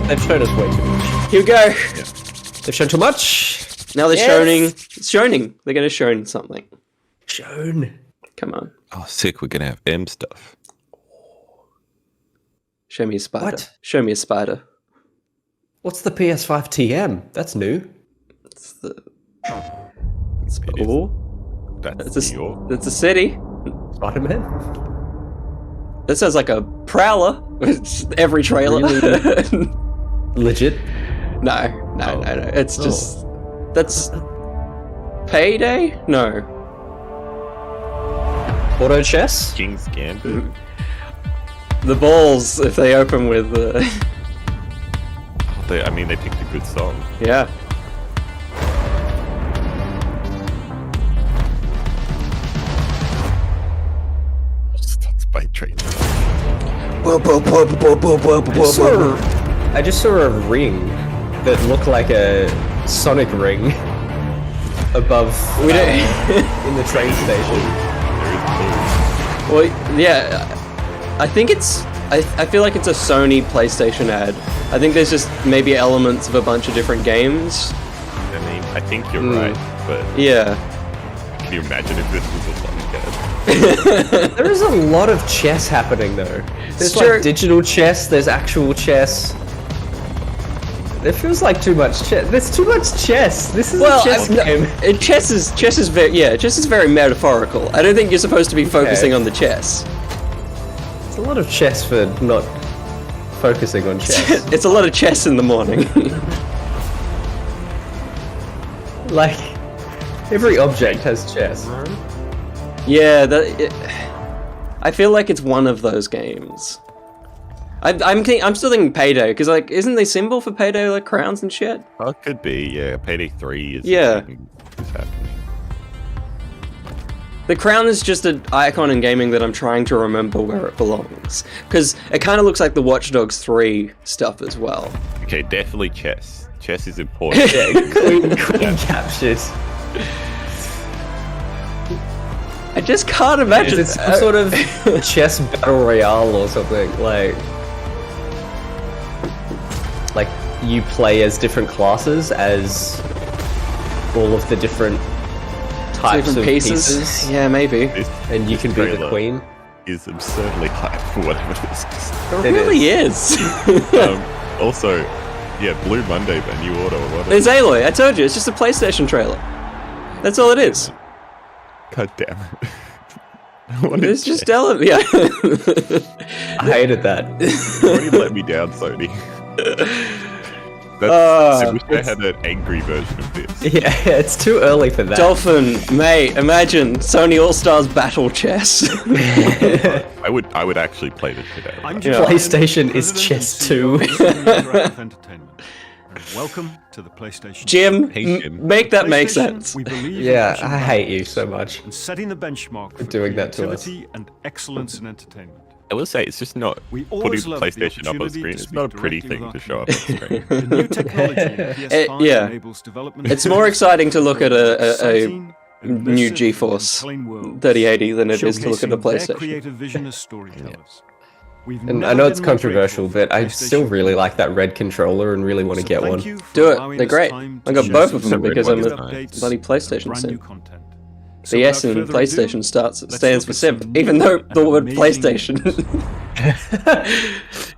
They've shown us way too much. Here we go. Yeah. They've shown too much. Now they're shoning. They're going to show something. Shown. Come on. Oh, sick. We're gonna have M stuff. Show me a spider. What? Show me a spider. What's the PS5 TM? That's new. It's the. It is. Oh. That's New York. It's a city. Spider-Man. That sounds like a prowler. Every trailer. Really? Legit. No. It's just that's Payday. No. Auto chess. King's Gambit. The balls if they open with. I mean, they picked a good song. Yeah. That's by train. I just saw a ring that looked like a Sonic ring above We don't. in the train station. Well, yeah. I think it's. I feel like it's a Sony PlayStation ad. I think there's just maybe elements of a bunch of different games. I mean, I think you're right, but Yeah. can you imagine if this was a Sonic ad? There is a lot of chess happening though. There's true. like digital chess, there's actual chess. It feels like too much chess. There's too much chess. This is a chess game. Chess is very metaphorical. I don't think you're supposed to be focusing on the chess. It's a lot of chess for not focusing on chess. It's a lot of chess in the morning. Like, every object has chess. Yeah, I feel like it's one of those games. I'm still thinking Payday, because like, isn't the symbol for Payday like crowns and shit? Oh, it could be, yeah. Payday 3 is Yeah. is happening. The crown is just an icon in gaming that I'm trying to remember where it belongs. Because it kind of looks like the Watch Dogs 3 stuff as well. Okay, definitely chess. Chess is important. Queen captured. I just can't imagine. It's some sort of chess battle royale or something. Like you play as different classes as all of the different types of pieces. Yeah, maybe. And you can be the queen. Is absurdly hype for whatever this is. It really is. Also, yeah, Blue Monday, but New Order or whatever. It's Aloy. I told you, it's just a PlayStation trailer. That's all it is. God damn it. It's just element. Yeah. I hated that. You already let me down, Sony. I wish I had an angry version of this. Yeah, it's too early for that. Dolphin, mate, imagine Sony All-Stars Battle Chess. I would actually play this today. PlayStation is chess too. Welcome to the PlayStation. Jim, Hey, Jim. make that make sense. We believe in Yeah, pushing I hate you boundaries so much. and setting the benchmark for doing that to us. creativity and excellence in entertainment. I will say, it's just not We putting always love the PlayStation up on opportunity screen. to It's not a speak pretty directly thing to with show our up on screen. The new technology in PS5 yeah. enables development. It's more exciting to look at a exciting, new immersive, GeForce and compelling world, 3080 than it is to look at a showcasing their PlayStation. creative vision as storytellers. We've And I never know it's been more controversial, grateful but I for still PlayStation really like that red controller and really want to So get thank one. you for Do it. allowing They're us great. time I to got share both some of them red because I'm ones a are nice. bloody PlayStation brand sim. new content. So The S without in further ado, PlayStation stands let's for look at simp, some even new though and the word amazing PlayStation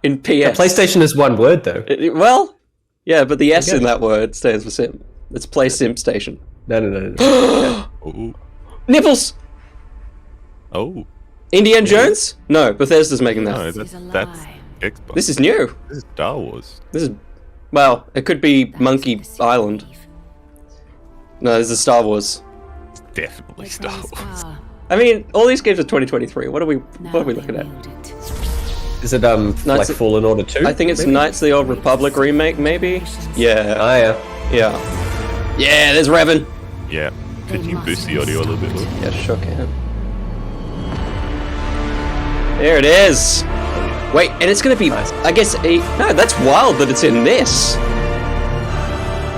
in PS. PlayStation is one word though. Well, yeah, but the S guess. in that word stands for simp. It's Play Simp Station. No. Ooh. Nipples! Oh. Indiana Jones? No, Bethesda's making that. No, This is a that's lie. Xbox. This is new. This is Star Wars. This is, well, it could be Monkey That's the Island. thief. No, this is Star Wars. It's definitely Here Star comes Wars. power. I mean, all these games are 2023. What are we Now looking they at? wield it. Is it like Fallen Order 2? I think it's maybe? Knights of the Old Republic remake, maybe. Yeah, Oh yeah. yeah, yeah. There's Revan. Yeah. Could you boost the audio a little bit? Luke? Yeah, sure can. There it is. Wait, and it's gonna be, Nice. I guess, no, that's wild that it's in this.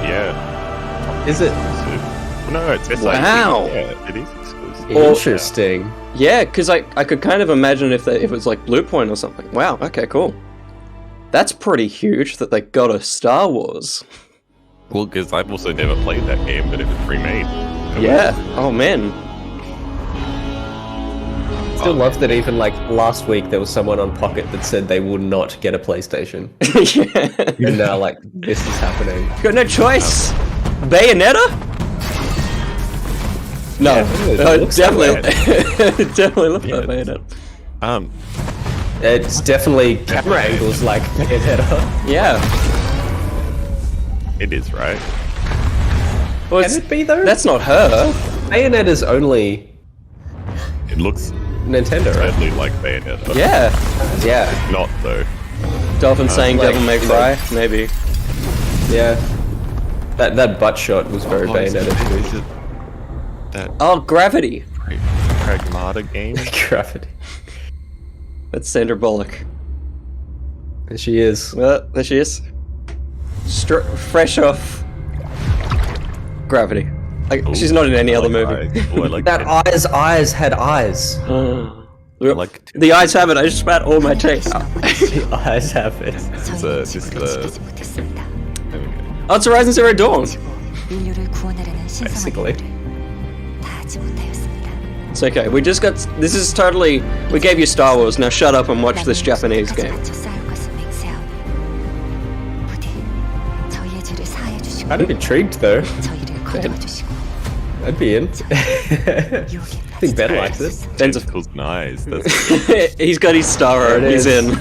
Yeah. Is it? No, it's Wow. Yeah, it is exclusive. That's pretty huge that they got a Star Wars. Well, because I've also never played that game, but it was remade. Yeah. Oh man. Still love that even like last week there was someone on Pocket that said they would not get a PlayStation. Yeah. And now like this is happening. Got no choice. Bayonetta? No, Yeah, it looks definitely, that definitely look Yeah, like Bayonetta. It's definitely camera angles like Bayonetta. Yeah. It is, right? Well, Can it be though? that's not her. Bayonetta's only It looks Nintendo, right? totally like Bayonetta. Yeah. Yeah, Not though. Dolphin saying like, Devil May you Cry, maybe. yeah. That butt shot was very Bayonetta Is it that Oh, Gravity. Pragmata game? Gravity. That's Sandra Bullock. There she is. Well, there she is. Fresh off Gravity. Like, she's not in any other movie. Oh, I like That it. eyes had eyes. like The eyes have it. I just spat all my taste. The eyes have it. It's just the. There we go. Oh, it's Horizon Zero Dawn. Basically. It's okay. We just got. This is totally. We gave you Star Wars. Now shut up and watch this Japanese game. I'm intrigued though. I'd be in. I think Ben likes it. Ben's a, Tentacles nice. That's he's got his star. There it He's is. in.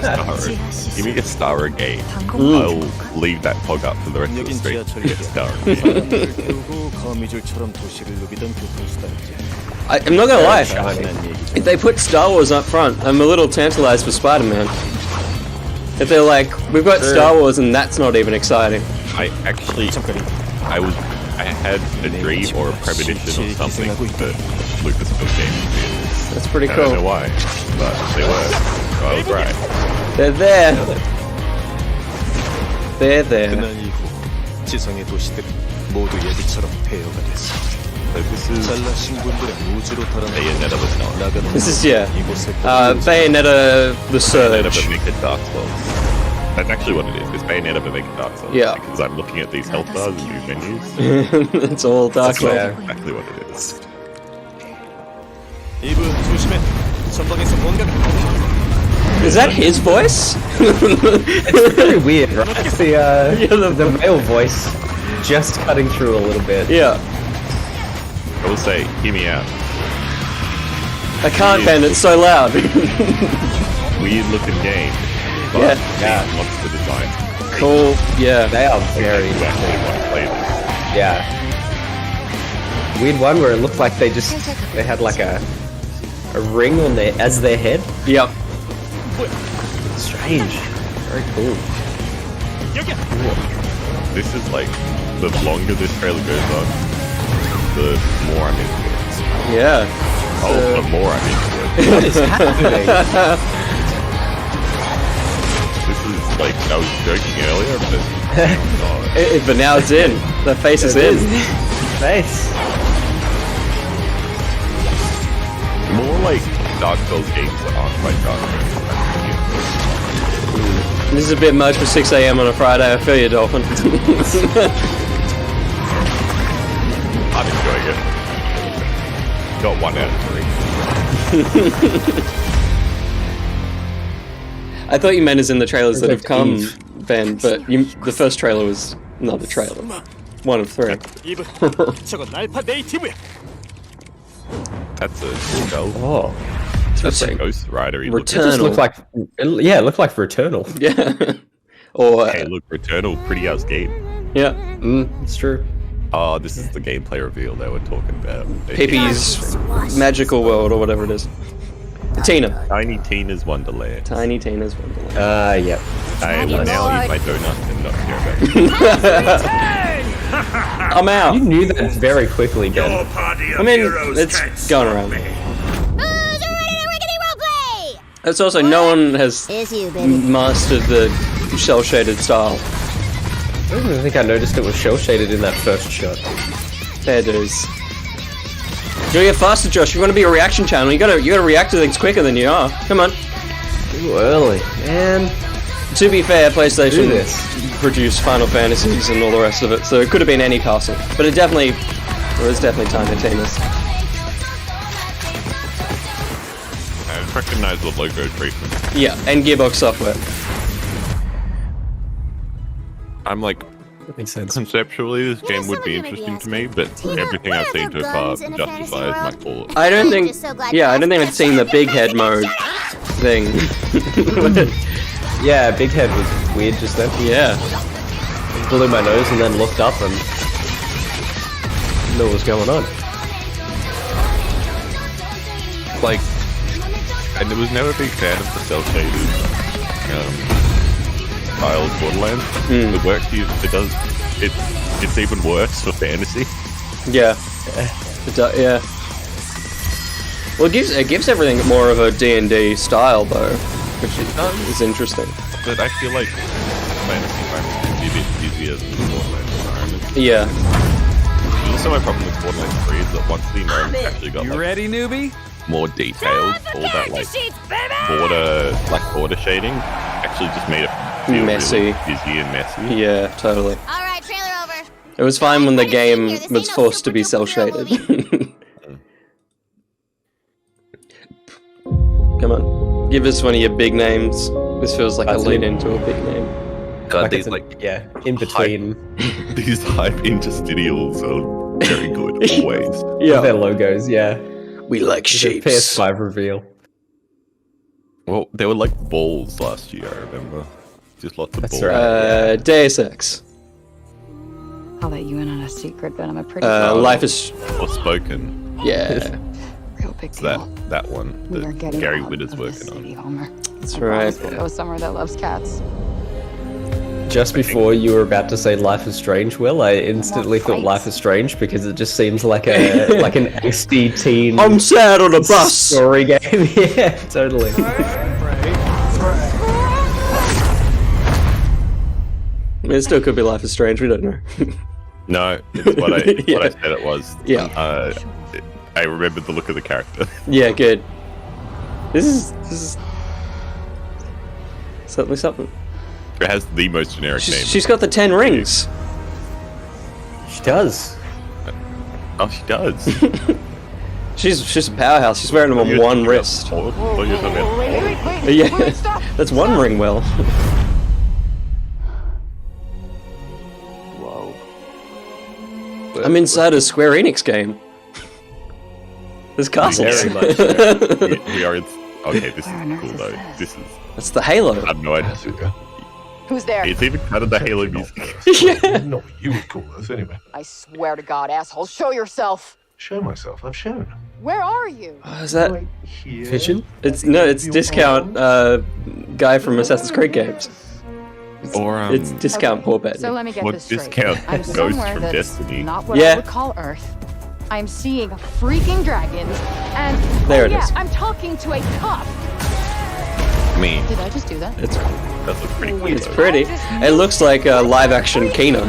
Star. Give me a star game. I'll leave that pog up for the rest of the street. Get star. I'm not gonna lie. If they put Star Wars up front, I'm a little tantalized for Spider-Man. If they're like, we've got Star Wars and that's not even exciting. I had a dream or a premonition or something that Lucasfilm games did. That's pretty I don't know cool. why, but they were. So I was right. They're there. They're there. 지성의 도시들이 모두 예비처럼 폐허가 됐어. So this is 잘나신 분들은 우주로 Bayonetta was not. 나가는 This is, yeah. 이곳에 Bayonetta the Bayonetta but Surge. make it Dark Souls. That's actually what it is. It's Bayonetta but make it Dark Souls. Yeah. Because I'm looking at these health bars and these menus. It's all Dark Souls. Yeah. Exactly what it is. 이브 조심해. 전방에서 뭔가가 Is that his voice? It's very weird, right? It's the male voice just cutting through a little bit. Yeah. I will say, hear me out. I can't, Ben, it's so loud. Weird looking game. But Yeah. monster design. Cool, yeah. They are very You actually want to play this. yeah. Weird one where it looked like they had like a ring on their head. Yep. Strange. Very cool. This is like, the longer this trailer goes on, the more I'm into it. Yeah. The more I'm into it. What is happening? This is like, I was joking earlier, but But now it's in. The face is in. Nice. more like Dark Souls games that aren't quite Dark Souls. This is a bit much for 6 AM on a Friday. I feel you, Dolphin. I'm enjoying it. Got 1 out of 3. I thought you meant as in the trailers that have Project come, Eve. Ben, but the first trailer was not a trailer. 1 of 3. 이브 저건 알파 네이티브야. That's a skull. Oh. That's a Interesting. Ghost Rider. It just looked like it looked like Returnal. Yeah. Or, Hey, look, Returnal, pretty ass game. yeah. It's true. Oh, this is the gameplay reveal they were talking about. Pippi's Magical World or whatever it is. Tina. Tiny Tina's Wonderland. Tiny Tina's Wonderland. Yep. I will now eat my donut and not care about it. I'm out. You knew that very quickly, Ben. I mean, it's going around. It's also, no one has mastered the shell-shaded style. I don't even think I noticed it was shell shaded in that first shot. Fair dues. You gotta get faster, Josh. You want to be a reaction channel. You gotta react to things quicker than you are. Come on. Too early, man. To be fair, Do PlayStation this. produced Final Fantasies and all the rest of it, so it could have been any castle. But it definitely, there was definitely Tiny Tina's. I recognize the logo treatment. Yeah, and Gearbox software. I'm like, That makes sense. conceptually, this game would be interesting to me, but everything I've seen so far justifies my call. I don't think, yeah, I don't think I'd seen the big head mode thing. Yeah, Big Head was weird just then. Yeah. Blew my nose and then looked up and knew what was going on. Like, I was never a big fan of the cell shaded style of Borderlands. It works here. It does. It's even worse for fantasy. Yeah. Yeah. Well, it gives everything more of a D&D style though, which is interesting. But I feel like fantasy environments can be a bit easier than the Borderlands environment. Yeah. Also, my problem with Borderlands 3 is that once the environment actually got You like, ready, newbie? more detailed, all that like border shading actually just made it feel Messy. really busy and messy. Yeah, totally. All right, trailer over. It was fine when the game was forced to be cel-shaded. Come on, give us one of your big names. This feels like a That's lead it. into a big name. God, Like these it's a- like yeah, in between these hype interstitials are very good always. Yeah, their logos, yeah. we like The shapes. PS5 reveal. Well, there were like balls last year. I remember, just lots of That's balls. right. Deus Ex. I'll let you in on a secret, but I'm a pretty Life is, Or spoken. yeah, real big It's deal. that one We are that getting Gary out Whitta's of working this on. city, Homer. that's I right. promise We'll go somewhere that loves cats. Just before you were about to say Life is Strange, Will, I instantly thought fights. Life is Strange because it just seems like a like an angsty teen I'm sad on a bus. story game. Yeah, totally. I mean, it still could be Life is Strange. We don't know. No, it's what I Yeah. what I said it was. Yeah. I remembered the look of the character. Yeah, good. This is certainly something. It has the most generic name. She's got the 10 rings. She does. Oh, she does. She's a powerhouse. She's wearing them on one wrist. Thought you were talking about Thor. Yeah, that's one ring, Will. Whoa. I'm inside a Square Enix game. There's castles. Very much. We are in. Okay, this Where on is earth cool is though. this? This is. That's the Halo. I have no idea. Who's there? It's even kind of the Halo music. Yeah. No, you would call us anyway. I swear to God, asshole, show yourself. Show myself. I've shown. Where are you? Oh, is that? Here. Pigeon? It's no. It's discount guy from Assassin's Creed games. Or It's discount poor bed. So let me get what this straight. discount I'm goes somewhere from that's Destiny? not what Yeah. I would call Earth. I'm seeing freaking dragons, and There oh it yeah, is. I'm talking to a cop. I mean, Did I just do that? It's that looks pretty cool. it's though. pretty. It looks like a live action Kena.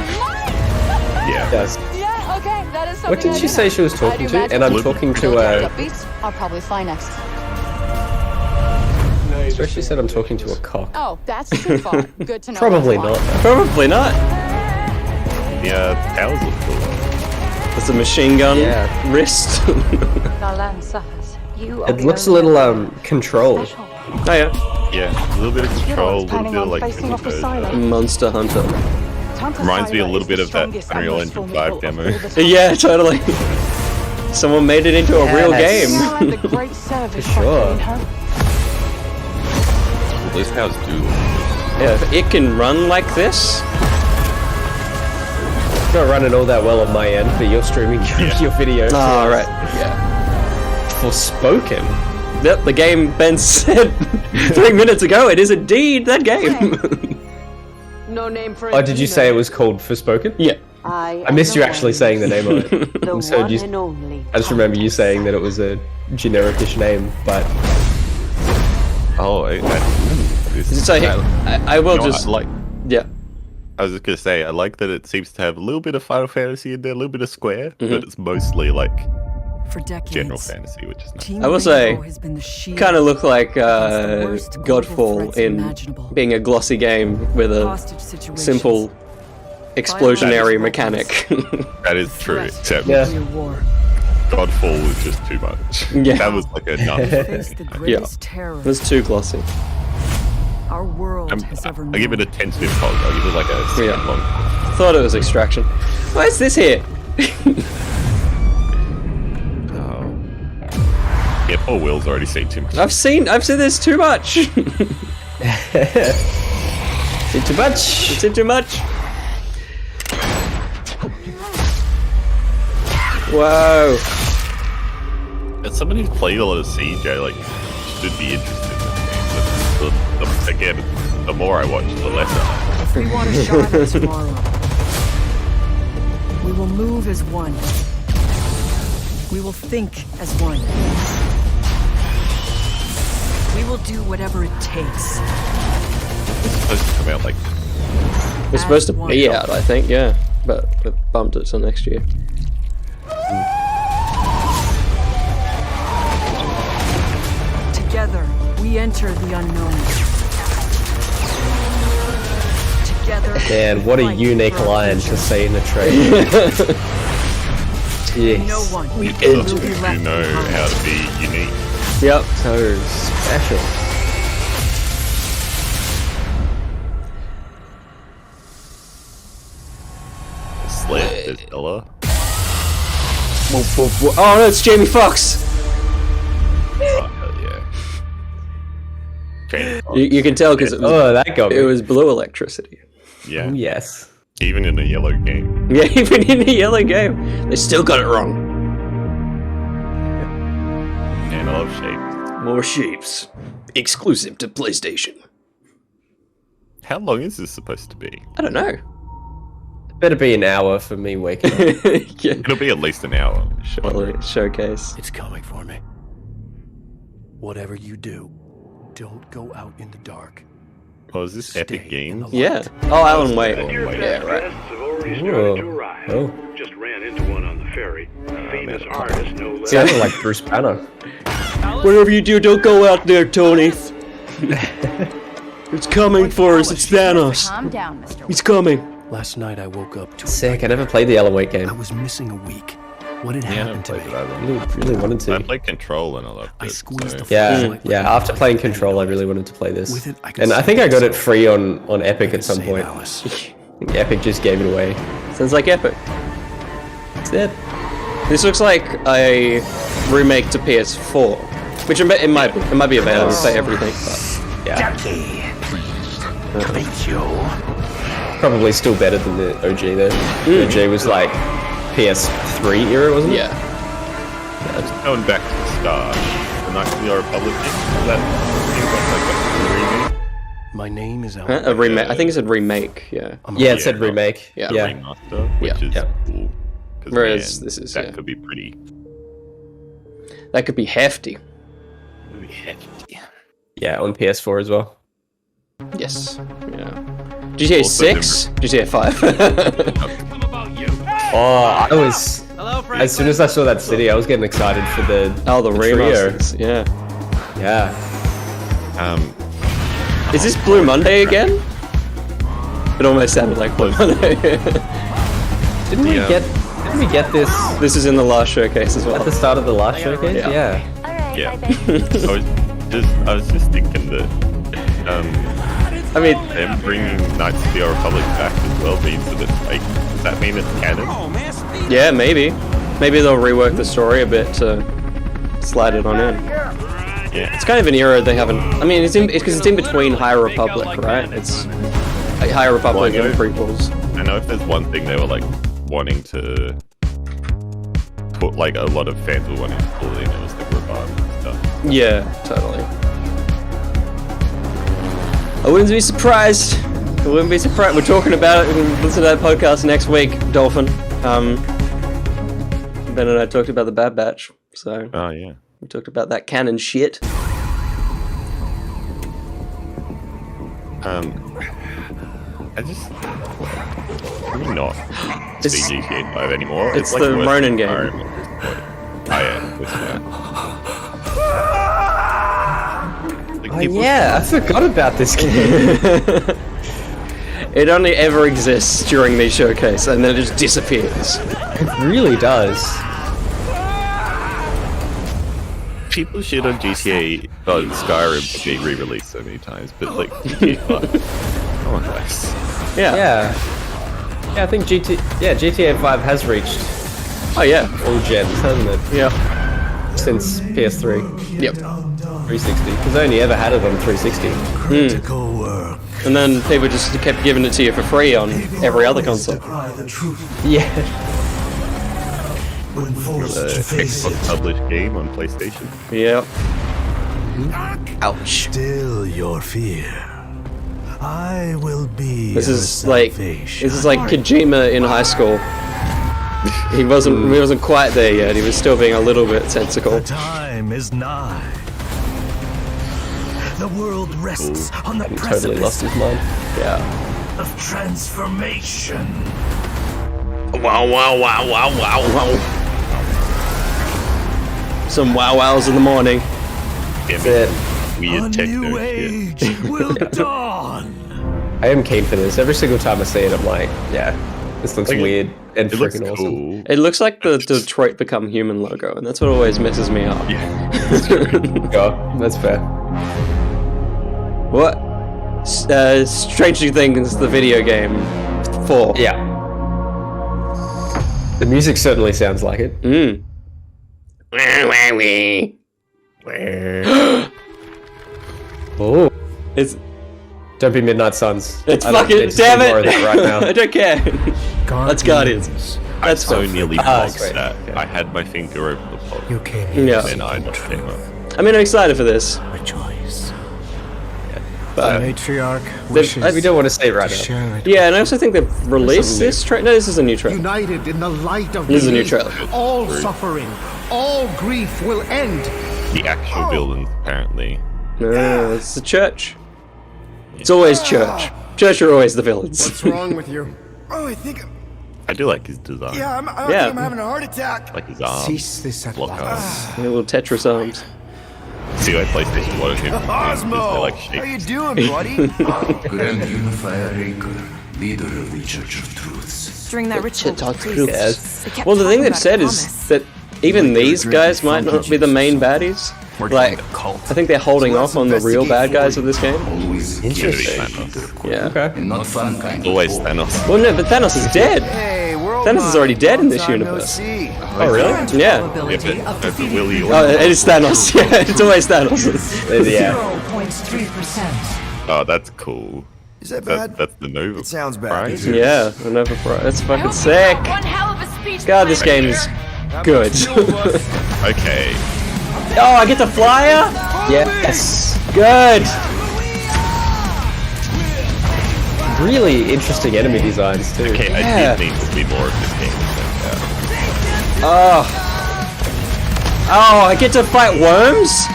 Yeah. Does. Yeah, okay, that is something. What did she say she was talking to? And I'm talking to I'll probably fly next. So she said I'm talking to a cock. Oh, that's too far. Good to know. Probably that's not. why. Probably not. Yeah, towers look cool. It's a machine gun Yeah. wrist. It looks a little controlled. Oh yeah. Yeah, a little bit of control, a little planning bit of on like facing off the conversion. silo. Monster Hunter. Reminds me a little bit of that Unreal Engine 5 demo. Yeah, totally. Someone made it into a real Yes. game. Sure. Well, this house do. Yeah, if it can run like this. It's not running all that well on my end, but you're streaming your video. Oh, right. Yeah. Forspoken. Yep, the game Ben said 3 minutes ago. It is indeed that game. No name for Oh, did you say it was called Forspoken? Yeah. I missed you actually saying the name of it. I just heard you. I just remember you saying that it was a generic-ish name, but Oh, this So I will just like. yeah. I was just gonna say, I like that it seems to have a little bit of Final Fantasy in there, a little bit of Square, but it's mostly like For decades, general fantasy, which is nice. Team I will say, Rainbow has been the shield kind of look like against the worst global Godfall threats in imaginable. being a glossy game with a Hostage situations, simple explosionary biological mechanic. That is true, threat, except nuclear war. Godfall was just too much. Yeah. That was like enough. Face the greatest terror It was too glossy. our world has ever known. I give it a tentative cog. I'll give it like a second Yeah. long. Thought it was Extraction. Why is this here? Yeah, poor Will's already seen too much. I've seen this too much. Is it too much? It's too much. Whoa. As someone who's played a lot of Siege, I like should be interested in this game. But again, the more I watch, the less I. If we want a shot at tomorrow, we will move as one. We will think as one. We will do whatever it takes. It's supposed to come out like It's supposed to be out, I think, yeah. But we've bumped it till next year. Together, we enter the unknown. Together, Man, what we a fight unique for our line future. to say in a trailer. Yes. No one you will do be left know behind. how to be unique. Yep. So special. Sled, there's Ella. Oh no, it's Jamie Foxx. Oh, hell yeah. Training Fox. You can tell because Oh, that got me. it was blue electricity. Yeah, Oh, yes. even in a yellow game. Yeah, even in a yellow game, they still got it wrong. And I love shapes. More shapes, exclusive to PlayStation. How long is this supposed to be? I don't know. Better be an hour for me waking up. Yeah. It'll be at least an hour. Well, showcase. It's coming for me. Whatever you do, don't go out in the dark. Oh, is this Epic Games? Yeah. Oh, Alan Wake. Yeah, right. Oh. Just ran into one on the ferry. A famous artist, no less. Sounded like Bruce Banner. Whatever you do, don't go out there, Tony. It's coming for us. It's Thanos. Calm down, Mr. He's coming. Last night I woke up to Sick. I never played the Alan Wake game. I was missing a week. What had Yeah, I haven't happened to played me? it either. Really wanted I to. played Control and I loved I it. squeezed so- the Yeah, flashlight yeah. with After my playing hand Control, I on. really wanted to play this. With it, I could And I save think I got it myself. free on Epic I could at some save point. Alice. I think Epic just gave it away. Sounds like Epic. That's it. This looks like a remake to PS4, which it might be available for everything, but Yeah. Thank you. Probably still better than the OG though. The OG was like PS3 era, wasn't it? yeah. Going back to the start, the Knights of the Old Republic thing, that seems like a My name is Huh? Alan. A remake. I think it said remake. Yeah. I'm a Yeah, rebel. it said remake. Yeah. Yeah. remaster, which Yeah. is Yeah. cool. 'Cause, Whereas man, this is, that yeah. could be pretty That could be hefty. hefty. Yeah, on PS4 as well. Yes. Yeah. GTA Also 6? GTA 5. Oh, I was. As soon as I saw that city, I was getting excited for the. Oh, the trio. remasters. Yeah. Yeah. Is this Blue Monday again? It almost sounded like Blue Monday. Didn't we get this This is in the last showcase as at well. the start of the last showcase? Yeah. Yeah. I was just thinking that I mean, them bringing Knights of the Old Republic back as well means that it's like, does that mean it's canon? yeah, maybe. Maybe they'll rework the story a bit to slide it on in. Yeah. It's kind of an era they haven't. I mean, it's because it's in between High Republic, right? It's like High Republic Well, I and know- prequels. I know if there's one thing they were like wanting to put, like a lot of fans were wanting to pull in, it was the revival and stuff. Yeah, totally. I wouldn't be surprised. I wouldn't be surprised. We're talking about it. We can listen to that podcast next week, Dolphin. Ben and I talked about the Bad Batch, so Oh yeah. we talked about that canon shit. I just maybe not It's- see GTA 5 anymore. it's like the worse Ronin than game. Skyrim at this point. Oh yeah. Oh yeah, I forgot about this game. It only ever exists during these showcase, and then it just disappears. It really does. People shit on GTA, Skyrim for being re-released so many times, but like GTA 5, oh nice. Yeah, I think GTA 5 has reached Oh yeah, all gens, hasn't it? yeah, Since PS3, yep. 360, because I only ever had it on 360. Critical work. And then people just kept giving it to you for free on every other console. The truth Yeah. when forced The to face Xbox it. published game on PlayStation. Yep. Ouch. Still your fear. I will be This your is like salvation. Kojima in high school. He wasn't quite there yet. He was still being a little bit sensical. The time is nigh. The world rests on the He totally lost precipice his mind. Yeah. of transformation. Wow! Some wow wows in the morning. Damn That's it. A Weird techno new shit. age will dawn. I am keen for this. Every single time I see it, I'm like, yeah, this looks Like, weird and It looks freaking awesome. cool. It looks like the Detroit Become Human logo, and that's what always messes me up. Yeah. Yeah, that's fair. What? Stranger Things, the video game 4. Yeah. The music certainly sounds like it. Mm. Oh, It's don't be Midnight Suns. it's I don't fucking need to see damn more of it! that right now. I don't care. That's Guardians. I That's so fine. nearly Ah, boxed sweet. that. Okay. I had my finger over the pod. You came here Yeah. And I knocked him up. I mean, I'm excited for this. by choice. But Matriarch We don't want to say it right now. share it. yeah, and I also think they've released this trailer. No, this is a new trailer. United in the light of This is a new belief, trailer. all suffering, all grief will end. The actual villains, apparently. No, it's the church. It's always church. Church are always the villains. What's wrong with you? Oh, I think I do like his design. I Yeah. think I'm having a heart attack. Like his arms. Cease this at block once. arms. Little Tetris arms. See, I PlayStation 1 of him. Osmo, They're like how you shaped. doing, buddy? Grand Unifier Raker, leader of the Church of Truths. During that ritual, please. Yes. They kept Well, the thing talking they've about a said promise. is that even these guys might not be the main baddies. Like, I think they're holding off on the real bad guys of this game. Always Interesting. Yeah. Okay. and not fun kind. Always Thanos. Well, no, but Thanos is dead. Hey, world Thanos is already dead in this long time no universe. see. Oh, really? Yeah. Probability Yeah, of but defeating Willy Oh, it is Thanos. Yeah, it's always Thanos. Yeah. 0.3%. Oh, that's cool. Is that bad? That's the Nova. It sounds bad. Prize. Yeah, Nova Pro. That's fucking sick. One hell of a speech. God, this game is good. Okay. Oh, I get the flyer? Yes. Good. Really interesting enemy designs too. Okay, Yeah. I did need to be more of this game. Oh. Oh, I get to fight worms?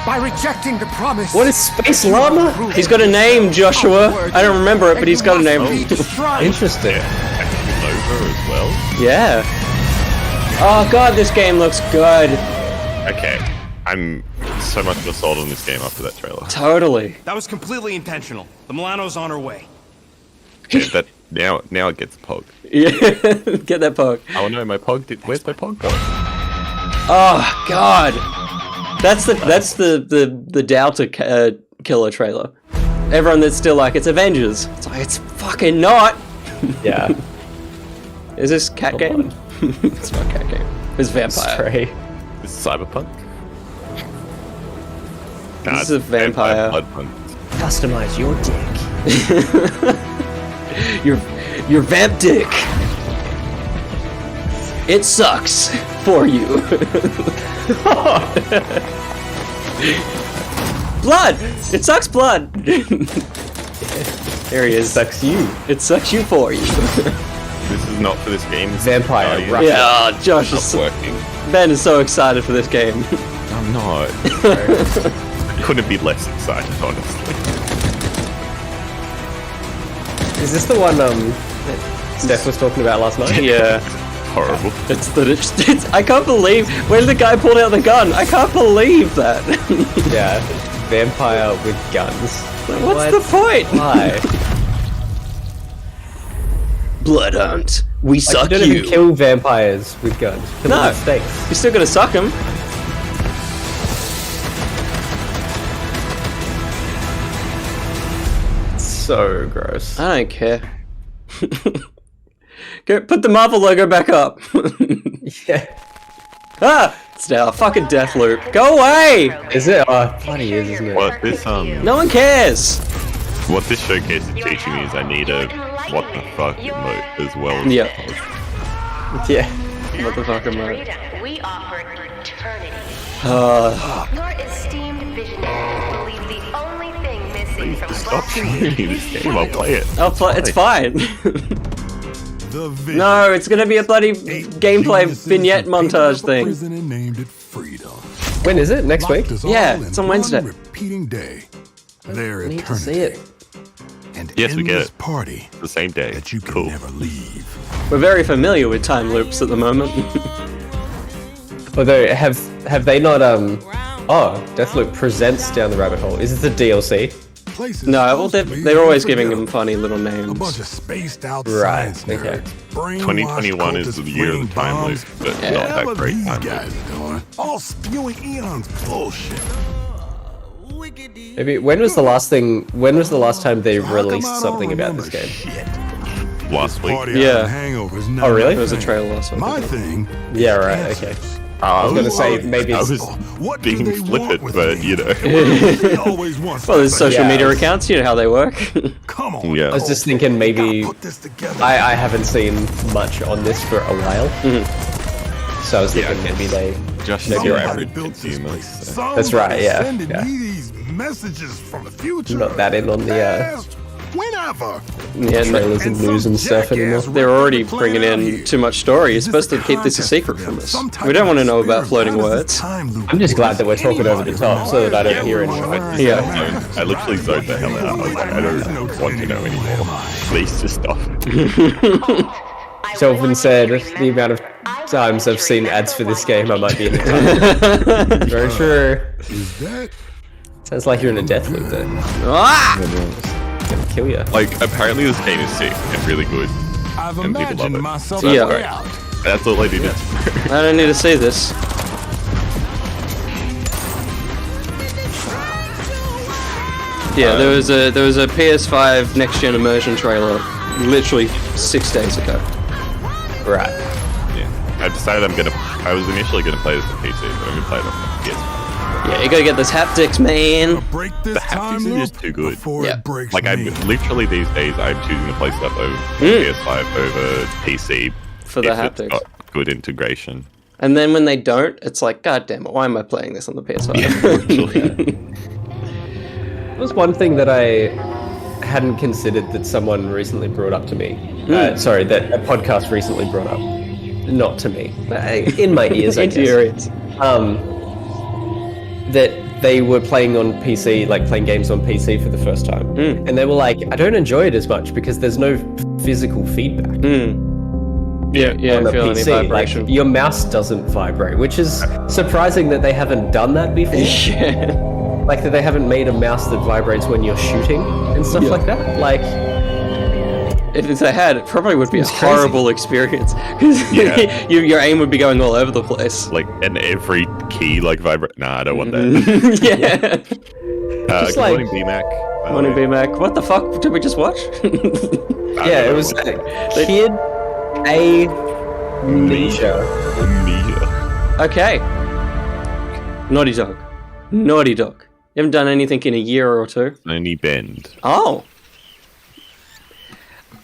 By rejecting the promise. What is Space Llama? He's got a name, Joshua. I don't remember it, but he's got a name. Interesting. Actually, Nova as well. Yeah. Oh god, this game looks good. Okay, I'm so much more sold on this game after that trailer. Totally. That was completely intentional. The Milano's on her way. Okay, that now it gets Pog. Yeah, get that poke. Oh no, my Pog did. Where's my Pog gone? Oh god. That's the Doubter killer trailer. Everyone that's still like, it's Avengers. It's like, it's fucking not. Yeah. Is this cat game? It's not cat game. It's vampire. Stray. This is Cyberpunk. This is a vampire. Blood Hunt. Customize your dick. Your vamp dick. It sucks for you. Blood! It sucks blood! There he is. Sucks you. It sucks you for you. This is not for this game. Vampire Guardians. Russia. Yeah, Josh Not is working. Ben is so excited for this game. I'm not. I couldn't be less excited, honestly. Is this the one that Steph was talking about last night? Yeah. horrible. I can't believe when the guy pulled out the gun. I can't believe that. Yeah, vampire with guns. What's the point? Why? Blood hunt. We suck you don't even kill vampires with guns. Kill them No, with stakes. you're still gonna suck them. So gross. I don't care. Go put the Marvel logo back up. Yeah. Ah, it's now a fucking death loop. Go away. Is it? Oh, bloody is, isn't it? What this No one cares. what this showcase is teaching me is I need a what the fuck emote as well as Yeah. Yeah. Motherfucker mode. We offer eternity. Uh, Your esteemed visionaries believe the only thing missing from Stop shooting this game. I'll play it. it's fine. No, it's gonna be a bloody gameplay vignette montage thing. Named it Freedom. When is it? Next week? Yeah, it's on Wednesday. Repeating day. Their I need to see eternity. it. And Yes, we get endless it. party The same day. that you can Cool. never leave. We're very familiar with time loops at the moment. Although, have they not, Oh, Deathloop presents Down the Rabbit Hole. Is it the DLC? Places No, well, supposed to be they're always giving them unforgettable. funny little A bunch names. of spaced out Right, science okay. nerds, brainwashed 2021 is the year of cultists the time loop, flinging but bombs. not that Whatever great these time guys loop. doing, all spewing eons bullshit. Maybe, when was the last time they released something about this game? Last week. Yeah. Oh, really? There was a trailer last week. My thing. Yeah, right, okay. I was gonna say, maybe I it's... was being flippant, but you know. Well, there's social Yeah, media I was- accounts, you know how they work. Come on. Yeah. I was just thinking maybe... I haven't seen much on this for a while. So I was thinking maybe they... Just Maybe your right. average consumer. So. That's right, yeah, Sending yeah. me these messages from the future. Not that in on the, past, whenever. Yeah, trailers and news and stuff anymore. they're already bringing in too much story. You're supposed to keep this a secret from us. We don't want to know about floating words. I'm just glad that we're talking over the top so that I don't hear anything. Yeah. I literally zoned the hell out. I was like, I don't want to know anymore. Please just stop. Shelvin said the amount of times I've seen ads for this game, I might be in a Very true. Is that? Sounds like you're in a death loop there. Ah! Gonna kill you. Like, apparently this game is sick and really good. I've And people love imagined it. myself So that's Yeah. great. out. That's all I needed. I don't need to see this. Yeah, there was a PS5 next gen immersion trailer literally 6 days ago. Right. Yeah. I've decided I was initially gonna play this on PC, but I'm gonna play it on PS. Yeah, you gotta get those haptics, man. Break this The time haptics are loop just too good. before Yeah. it breaks Like, me. I'm literally these days, I'm choosing to play stuff over PS5 over PC For the if it's haptics. got good integration. And then when they don't, it's like, God damn it, why am I playing this on the PS5? There was one thing that I hadn't considered that someone recently brought up to me. Sorry, that a podcast recently brought up. Not to me. In my ears, I Into your ears. That they were playing on PC, like playing games on PC for the first time. And they were like, I don't enjoy it as much because there's no physical feedback. Yeah, On a feel any PC, vibration. like your mouse doesn't vibrate, which is surprising that they haven't done that before. Yeah. Like that they haven't made a mouse that vibrates when you're shooting and stuff like that. Like, If they had, it probably would be a It's crazy. horrible experience because Yeah. your aim would be going all over the place. Like, and every key, like, vibrate. Nah, I don't want that. Yeah. Just Good like- morning, BMAC. Morning, B-Mac. What the fuck did we just watch? yeah, it was Kid Amnesia. Okay. Naughty Dog. Naughty Dog. You haven't done anything in a year or two. Only Bend. Oh.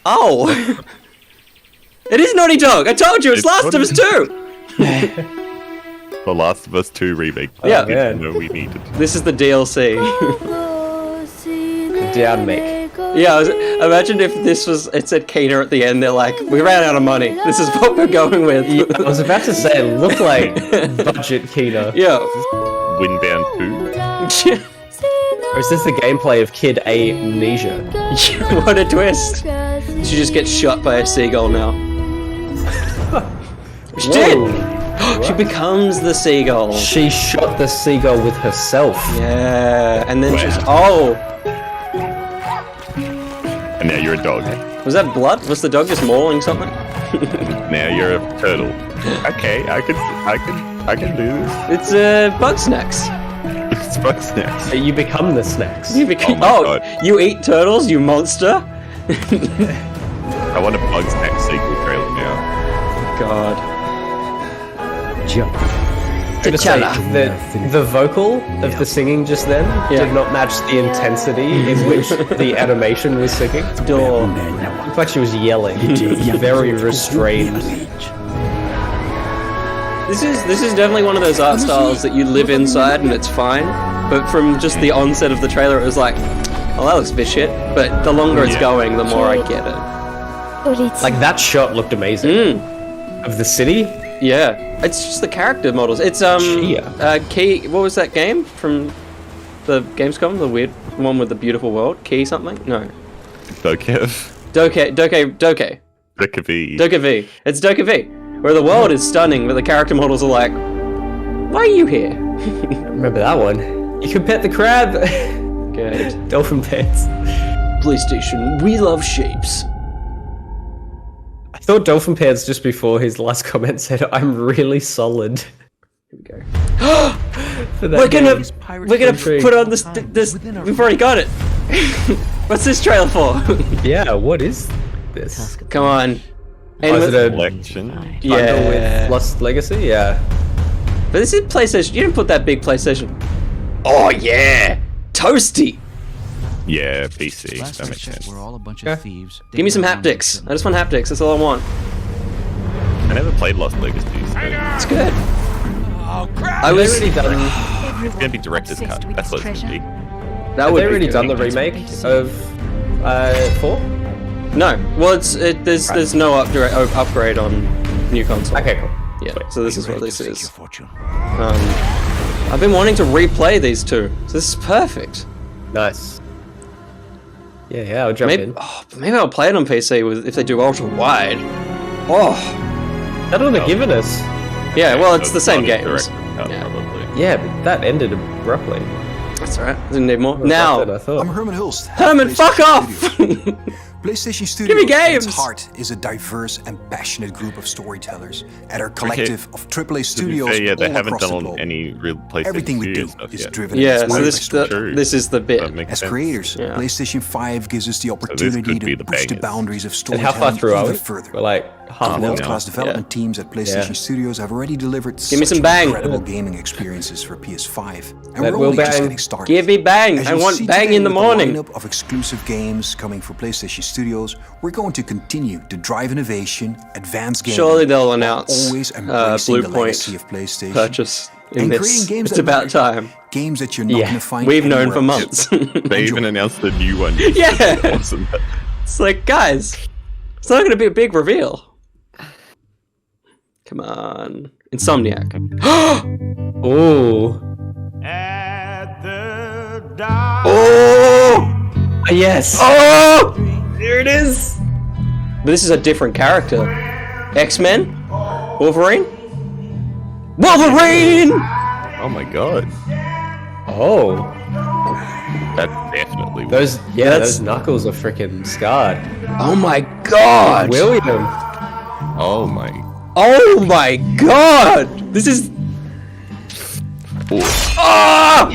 Oh. It is Naughty Dog. I told you, it's Last of Us 2. The Last of Us 2 remake. Yeah. Didn't know we needed. This is the DLC. Down, Mick. Yeah, imagine if this was, it said Kena at the end, they're like, we ran out of money. This is what we're going with. Yeah, I was about to say, it looked like budget Kina. Yeah. Windbound 2. Or is this the gameplay of Kid Amnesia? What a twist. She just gets shot by a seagull now. She did! She becomes the seagull. She shot the seagull with herself. Yeah, and then she's... And now you're a dog. Was that blood? Was the dog just mauling something? Now you're a turtle. Okay, I can do this. It's bug snacks. It's bug snacks. You become the snacks. You become... Oh my God. You eat turtles, you monster? I want a bug snack sequel trailer now. God. The vocal of the singing just then did not match the intensity in which the animation was singing. It looked like she was yelling. Very restrained. This is definitely one of those art styles that you live inside and it's fine. But from just the onset of the trailer, it was like, oh, that looks a bit shit. But the longer it's going, the more I get it. Like that shot looked amazing. Of the city. Yeah, it's just the character models. It's Key. What was that game from the Gamescom? The weird one with the beautiful world. Key something? No. Dokev. Doke. Dokev. It's Dokev, where the world is stunning, but the character models are like, why are you here? Remember that one? You can pet the crab. Good. Dolphin pets. PlayStation. We love shapes. I thought Dolphin Pants just before his last comment said, "I'm really solid." Here we go. We're gonna put on this. We've already got it. What's this trailer for? Yeah, what is this? Come on. Is it a collection? bundle with Lost Legacy? Yeah. But this is PlayStation. You didn't put that big PlayStation. Oh yeah, toasty. Yeah, PC. That makes sense. We're all a bunch of thieves. Give me some haptics. I just want haptics. That's all I want. I never played Lost Legacy. So it's good. Oh crap! I was already done. It's gonna be director's cut. That's what it's gonna be. That would already done the remake of 4? No. Well, there's no upgrade on new console. Okay, cool. Yeah. So this is what this is. I've been wanting to replay these two. So this is perfect. Nice. Yeah, I'll jump in. Oh, maybe I'll play it on PC if they do ultra wide. Oh, that's what they're giving us. Yeah, well, it's the same games. Yeah, but that ended abruptly. That's alright. Didn't need more. Now, I'm Herman Hulst. Herman, fuck off! PlayStation Studios Give me games! at its heart is a diverse and passionate group of storytellers at our collective of AAA studios they all haven't across the done globe. any real PlayStation Everything we do stuff is yet. driven Yeah, in so inspired this is the bit. As creators, PlayStation 5 gives us the opportunity to push the boundaries of And storytelling how far through are even we? further. We're like half an hour. World-class development teams at PlayStation Studios have already delivered Give me some bang. incredible gaming experiences for PS5, and That we're will only just bang. getting started. Give me bang! As I you'll want see bang today in the with morning. lineup of exclusive games coming for PlayStation Studios, we're going to continue to drive innovation, advance gaming. Surely they'll announce always embracing the legacy of PlayStation. purchase in and this. creating games It's that about matter. time. Games that you're not going to find. We've known for anywhere months. They even announced the new one. Yeah. Awesome. It's like, guys, it's not going to be a big reveal. Come on. Insomniac. Oh. Oh! Yes. Oh! There it is. But this is a different character. X-Men? Wolverine? Wolverine! Oh my god. Oh. That definitely Those those knuckles are freaking scarred. Oh my god! William. Oh my. Oh my god! This is... Oh!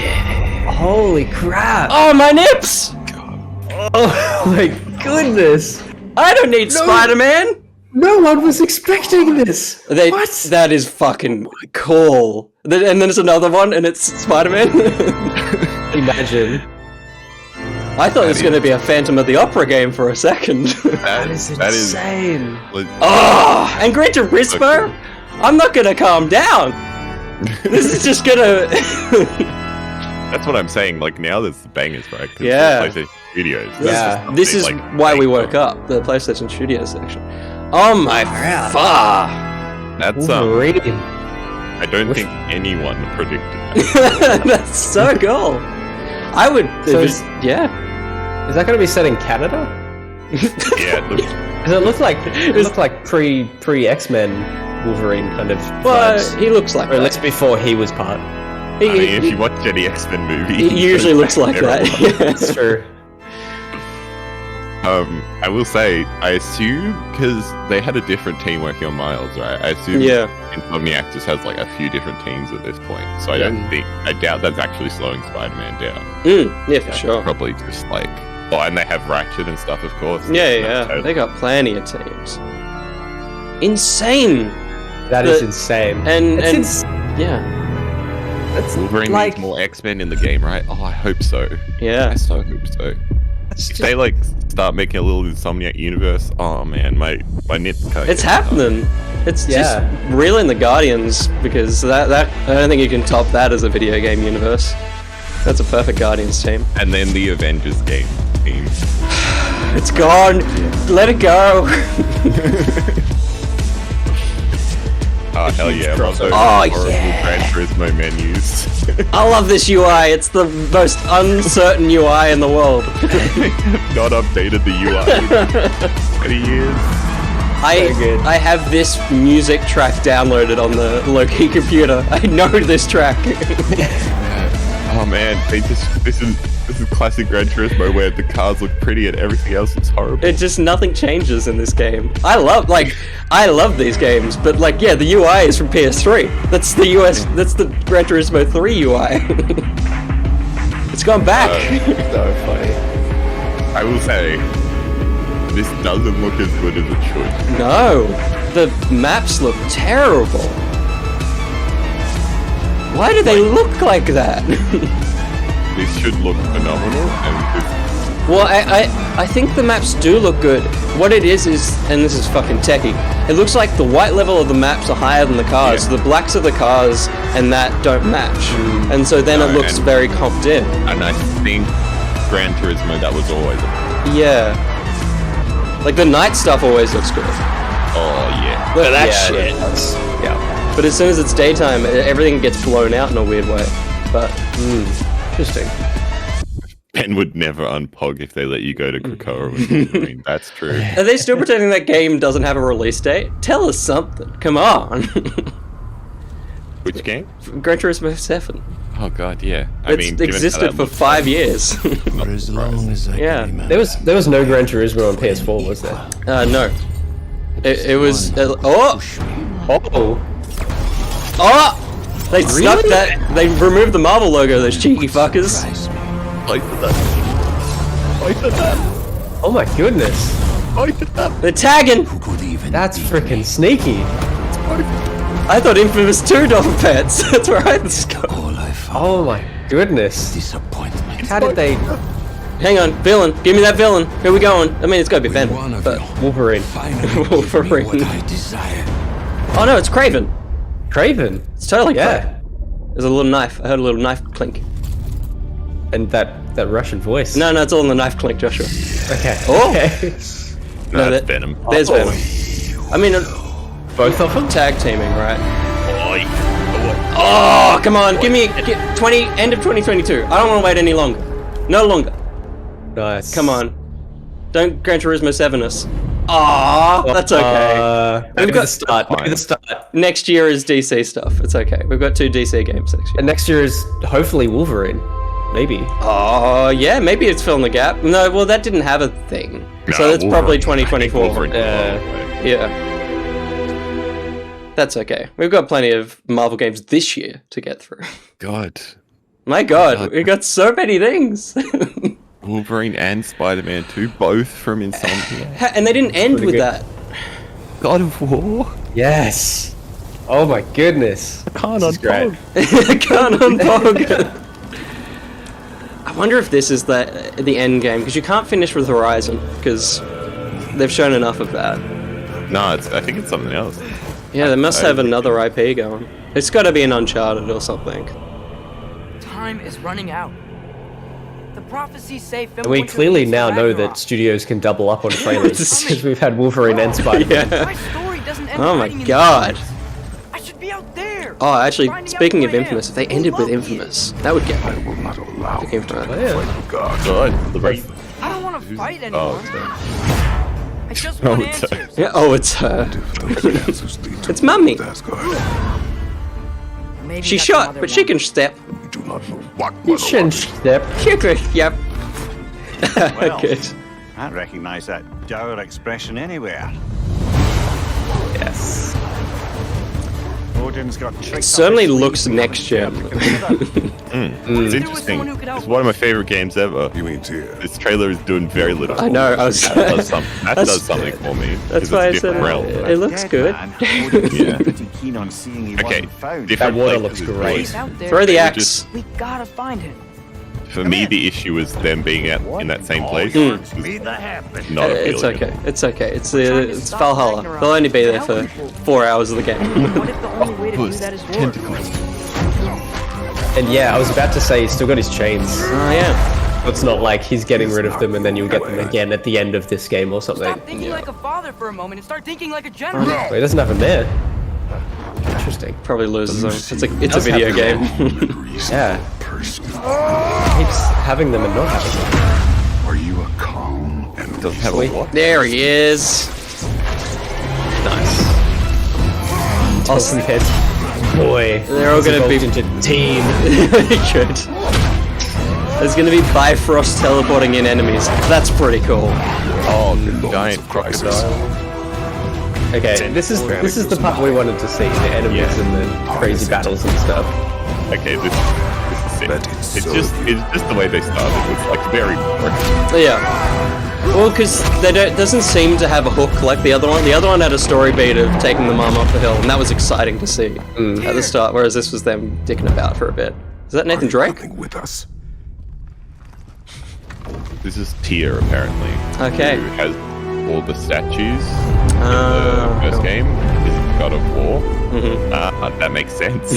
Holy crap. Oh, my nips! Oh my goodness. I don't need Spider-Man! No one was expecting this. What? That is fucking cool. And then there's another one, and it's Spider-Man. Imagine. I thought it was going to be a Phantom of the Opera game for a second. That is insane. Oh, and Gran Turismo? I'm not going to calm down. This is just going to... That's what I'm saying. Like now, there's the bangers, right? Yeah. PlayStation Studios. Yeah. This is why we woke up, the PlayStation Studios section. Oh my fuck! That's I don't think anyone predicted that. That's so cool. I would. So yeah. Is that going to be set in Canada? Yeah. Because it looked like pre X-Men Wolverine kind of Well, vibes. he looks like Or at that. least before he was part. I mean, if you watch any X-Men movie, He usually looks like that. That's true. I will say, I assume because they had a different team working on Miles, right? I assume Insomniac just has like a few different teams at this point, so I doubt that's actually slowing Spider-Man down. Yeah, for sure. Probably just like, and they have Ratchet and stuff, of course. Yeah. Totally. They got plenty of teams. Insane. That is insane. Yeah. That's Wolverine like needs more X-Men in the game, right? Oh, I hope so. Yeah. I so hope so. If they like start making a little Insomniac universe, oh man, my nits can't. It's get happening. It's just reeling the Guardians, because that I don't think you can top that as a video game universe. That's a perfect Guardians team. And then the Avengers game team. It's gone. Let it go. Oh hell yeah! I love those Oh, Gran Turismo menus. I love this UI. It's the most uncertain UI in the world. Not updated the UI in 20 years. I have this music track downloaded on the Loki computer. I know this track. Oh man, this is classic Gran Turismo where the cars look pretty and everything else looks horrible. It just nothing changes in this game. I love these games, but like the UI is from PS3. That's the Gran Turismo 3 UI. It's gone back. so funny. I will say, this doesn't look as good as it should. No, the maps look terrible. Why do they look like that? This should look phenomenal, and Well, I think the maps do look good. What it is, and this is fucking techie, it looks like the white level of the maps are higher than the cars. So the blacks of the cars and that don't match. And so then it looks very comped in. And I think Gran Turismo, that was always Yeah. Like the night stuff always looks good. Oh yeah. Look at that shit. Yeah. But as soon as it's daytime, everything gets blown out in a weird way. But, interesting. Ben would never unpog if they let you go to Krakoa with Wolverine. That's true. Are they still pretending that game doesn't have a release date? Tell us something. Come on. Which game? Gran Turismo 7. Oh god, yeah. It's existed for 5 years. For as long as I can remember. There was no Gran Turismo on PS4, was there? No. It was... oh! They snuck that. They removed the Marvel logo, those cheeky fuckers. Oh my goodness. They're tagging. That's freaking sneaky. I thought Infamous 2 Dolphin Pets. That's where I was going. Oh my goodness. Disappointment. How did they... Hang on, villain. Give me that villain. Where we going? I mean, it's gotta be Ben. But Wolverine. Wolverine. What I desire. Oh no, it's Kraven. Kraven. It's totally Kraven. There's a little knife. I heard a little knife clink. And that Russian voice. No, it's all in the knife clink, Joshua. Okay. Oh! Okay. No, that's Venom. There's Venom. I mean, both of them? Tag teaming, right? Oh, come on. Give me 20, end of 2022. I don't want to wait any longer. No longer. Nice. Come on. Don't Gran Turismo 7 us. Aww, that's okay. Maybe the start. Maybe the start. Next year is DC stuff. It's okay. We've got 2 DC games next year. And next year is hopefully Wolverine. Maybe. Oh, yeah, maybe it's filling the gap. No, well, that didn't have a thing. No, so that's probably Wolverine. 2024. Yeah. That's okay. We've got plenty of Marvel games this year to get through. God. My God, we got so many things. Wolverine and Spider-Man 2, both from Insomniac. And they didn't end with that. God of War? Yes. Oh my goodness. I can't unpog. I can't unpog. I wonder if this is the end game, because you can't finish with Horizon, because they've shown enough of that. No, I think it's something else. Yeah, they must have another IP going. It's got to be an Uncharted or something. Time is running out. The prophecies say And we clearly now know that studios can double up on trailers because we've had Wolverine and Spider-Man. My story doesn't end Oh my hiding in God. the woods. I should be out there. Oh, actually, finding out speaking who of I am. Infamous, if they ended with Infamous, that would get me. I will not allow Infamous. God, the rest. I don't want to fight anymore. Oh, I just Oh, want it's her. answers. Yeah, oh, it's her. It's Mummy. Maybe She that's shot, another but she one. can step. You shouldn't step. She can, yep. Well, Good. I recognise that dour expression anywhere. Yes. Odin's got It tricks certainly up his looks sleeve next gen. It's interesting. It's one of my favorite games ever. This trailer is doing very little. I know, I was- That does something, that That's- does something for me. That's 'cause why I it's a said different realm. it looks Dead good. man, Odin Yeah. seemed pretty keen on seeing he Okay, wasn't found. different That water places looks is great. He's out there. Throw the They were axe. just- We gotta find him. For me, the issue is them being in that same place. Made that happen. Not It's appealing. okay. It's okay. It's trying to it's stop Valhalla. Ragnarok. They'll only be there Help for people. 4 hours of the game. What if the only way to do that is war? And yeah, I was about to say he's still got his chains. Oh yeah. It's not like he's getting rid of them and then you'll get them again at the end of this game or something. Stop thinking like a father for a moment and start thinking like a general. Well, he doesn't have a mare. Interesting. Probably loses them. It's a video game. Yeah. He keeps having them and not having them. Are you a calm and Doesn't have a what? There he is. Nice. Awesome head. Boy. They're all gonna be into team. good. There's gonna be Bifrost teleporting in enemies. That's pretty cool. Oh, the giant crocodile. Okay, this is the part we wanted to see, the enemies and the crazy battles and stuff. Okay, this is sick. It's just the way they started. It's like very boring. Yeah. Well, because doesn't seem to have a hook like the other one. The other one had a story beat of taking the mum up the hill, and that was exciting to see at the start. Whereas this was them dicking about for a bit. Is that Nathan Drake? with us. This is Tyr, apparently. Okay. Who has all the statues in the first game. Is God of War. That makes sense.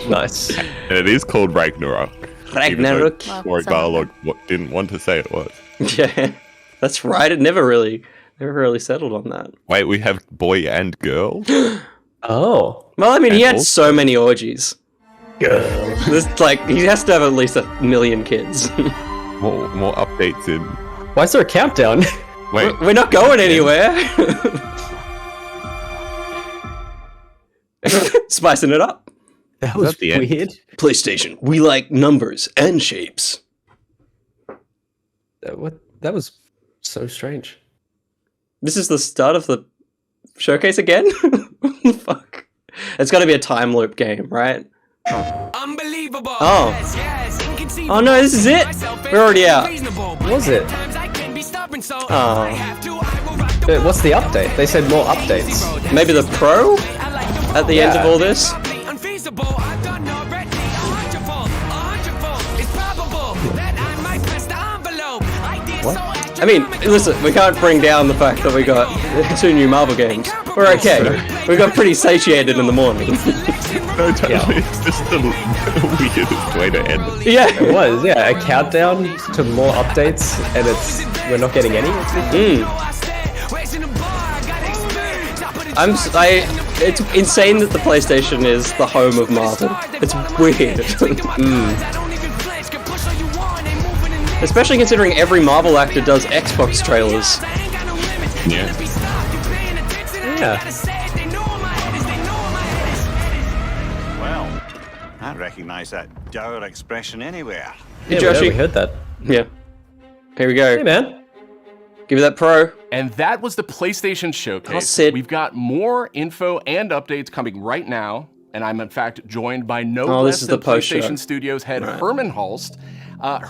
Nice. And it is called Ragnarok. Ragnarok. Warwick Dialogue didn't want to say it was. Yeah, that's right. It never really settled on that. Wait, we have boy and girl? Oh. Well, I mean, he And had so many orgies. This, like, he has to have at least 1 million kids. More updates in... Why is there a countdown? Wait. We're not going anywhere. Spicing it up. That was the end? weird. PlayStation, we like numbers and shapes. That was so strange. This is the start of the showcase again? What the fuck? It's got to be a time loop game, right? Unbelievable. Oh. Oh no, this is it. We're already out. Was it? Oh. What's the update? They said more updates. Maybe the pro at the end of all this. What? I mean, listen, we can't bring down the fact that we got 2 new Marvel games. We're okay. We got pretty satiated in the morning. No, totally. It's just the weirdest way to end it. Yeah. It was, yeah. A countdown to more updates, and we're not getting any? It's insane that the PlayStation is the home of Marvel. It's weird. Especially considering every Marvel actor does Xbox trailers. Yeah. Yeah. Well, I recognise that dour expression anywhere. Hey, Yeah, Joshy. we heard that. Yeah. Here we go. Hey, man. Give me that pro. And that was the PlayStation Showcase. I'll sit. We've got more info and updates coming right now, and I'm in fact joined by no Oh, less this is than the post-show. PlayStation Studios head Right. Herman Hulst.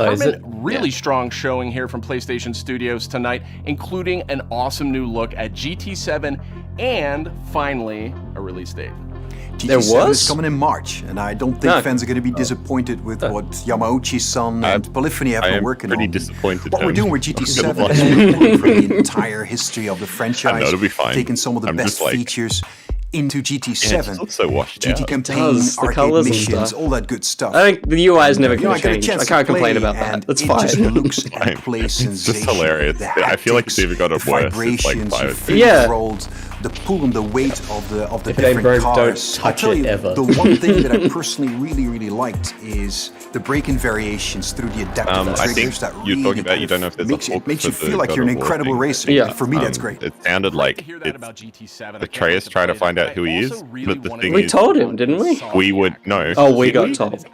is it? Herman, really strong showing here from PlayStation Studios tonight, including an awesome new look at GT7 and finally a release date. GT7 is coming in March, and I don't think Ah. fans are going to be disappointed with what Yamauchi-san and Polyphony have I been am working pretty on. disappointed. What we're doing with I'm gonna GT7 lie. is we're going for the entire history of the franchise, I know, it'll be fine. taking some of the I'm best just like- features into Yeah, GT7. it's also washed GT out. campaign, does, the arcade colours and missions, stuff. all that good stuff. I think the UI is never You know, going I to got a change. chance I can't to complain play, about that. and That's it just fine. looks and Fine. plays It's just sensational. hilarious. The I feel like it's haptics, even got a the worse. It's like vibrations, you Bio feel Yeah. rolled, the pull and the weight of the If it ain't different broke, cars. don't touch I tell it you, ever. the one thing that I personally really liked is the break-in variations through the adaptive I think triggers. That you're really talking about kind you of don't know if there's makes a hook it makes you for feel the like God you're an of War incredible thing. racer. Yeah. For me, that's great. It sounded like Atreus trying to find out who he is, but the thing We is, told him, didn't we? we would no. Oh, we Did got told.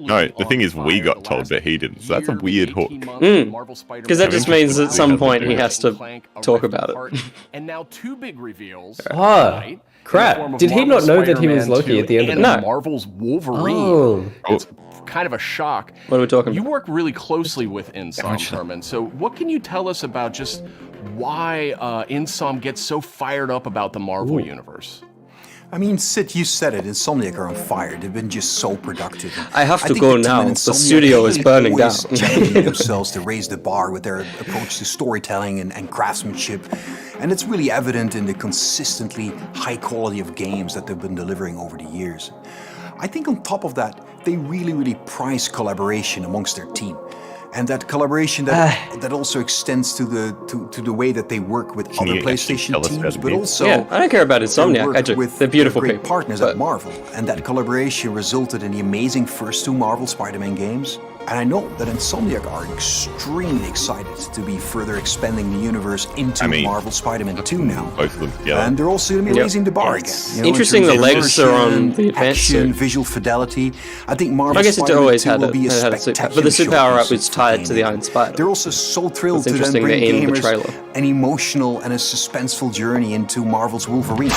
No, the thing is, we got told, but he didn't. So that's a weird hook. Because that just means at some point he has to talk about it. And now two big reveals. Ah, tonight, crap. in the form of Did he not Marvel's know that he was Spider-Man Loki 2 at the end of and the- No. Marvel's Wolverine. Oh. It's kind of a shock. What are we talking You about? work really closely with Insom, Herman. So what can you tell us about just why Insom gets so fired up about the Marvel universe? I mean, Sid, you said it. Insomniac are on fire. They've been just so productive. I have to think go the team now. in The Insomniac studio is burning always down. challenging themselves to raise the bar with their approach to storytelling and craftsmanship. And it's really evident in the consistently high quality of games that they've been delivering over the years. I think on top of that, they really prize collaboration amongst their team. And that collaboration that also extends to the way that they work with Can other you actually PlayStation tell us teams, about but it? also Yeah, I don't care about their Insomniac. work I do. with They're beautiful their great people. partners but- at Marvel, and that collaboration resulted in the amazing first two Marvel Spider-Man games. And I know that Insomniac are extremely excited to be further expanding the universe into Marvel Spider-Man 2 now. Both of them together. And they're also going to be raising the bar again. You know, Interesting in terms the of legs are on immersion, the advanced action, suit. visual fidelity. I think Marvel I guess it Spider-Man always 2 had will a, be a it had a suit, spectacular but the suit power up showcase is for tied to the gaming. Iron Spider. They're also so thrilled It's to then interesting bring they aimed the gamers trailer. an emotional and a suspenseful journey into Marvel's Wolverine.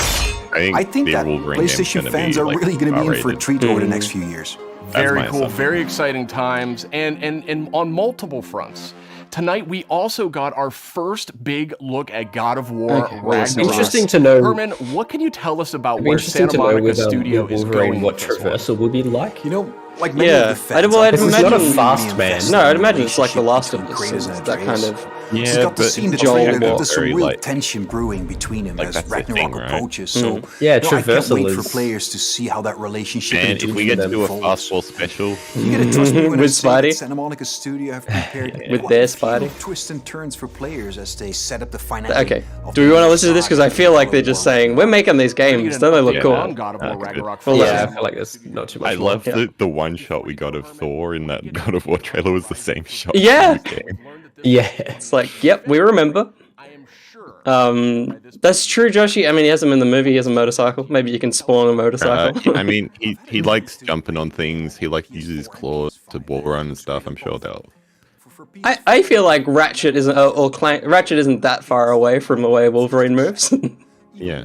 I think the that Wolverine game's PlayStation gonna fans be, are like, really going to be in for a R-rated. treat over the next few years. Very my cool, assumption. very exciting times, and on multiple fronts. Tonight we also got our first big look at God of War Ragnarok. Interesting to know. Herman, what can you tell us about It'd be where interesting Santa to know Monica with, Studio with is Wolverine going what with this one? traversal would be like. You know, like many Yeah, of the fans, I'd This is imagine. not a fast man. No, I'd imagine it's like The Last between of Us. Kratos and It's that kind Atreus. of. He's Yeah, got the but scene in the Joel trailer that Wall. there's some Very, real like- tension brewing between him like, as that's the Ragnarok thing, right? approaches. So Yeah, I can't traversal wait for is- players to see how that relationship And and if we get to do a unfolds. fast ball special, You gotta trust me when I With say that Spidey? Santa Monica Studio have prepared With quite their a few Spidey? twists and turns for players as they set up the finale. Okay. of Do we the want to listen to this? Because I feel like they're saga. just saying we're making these games. Don't they look Yeah. cool? On God of War Ragnarok. Well, Yeah, I listen. feel like there's not too much I more. love the one shot we got of Thor in that God of War trailer was the same shot. Yeah. from the game. Yeah. It's like, yep, we remember. That's true, Joshy. I mean, he has him in the movie. He has a motorcycle. Maybe you can spawn a motorcycle. I mean, he likes jumping on things. He likes uses his claws to wall run and stuff. I'm sure they'll. I feel like Ratchet isn't or Clank. Ratchet isn't that far away from the way Wolverine moves. Yeah.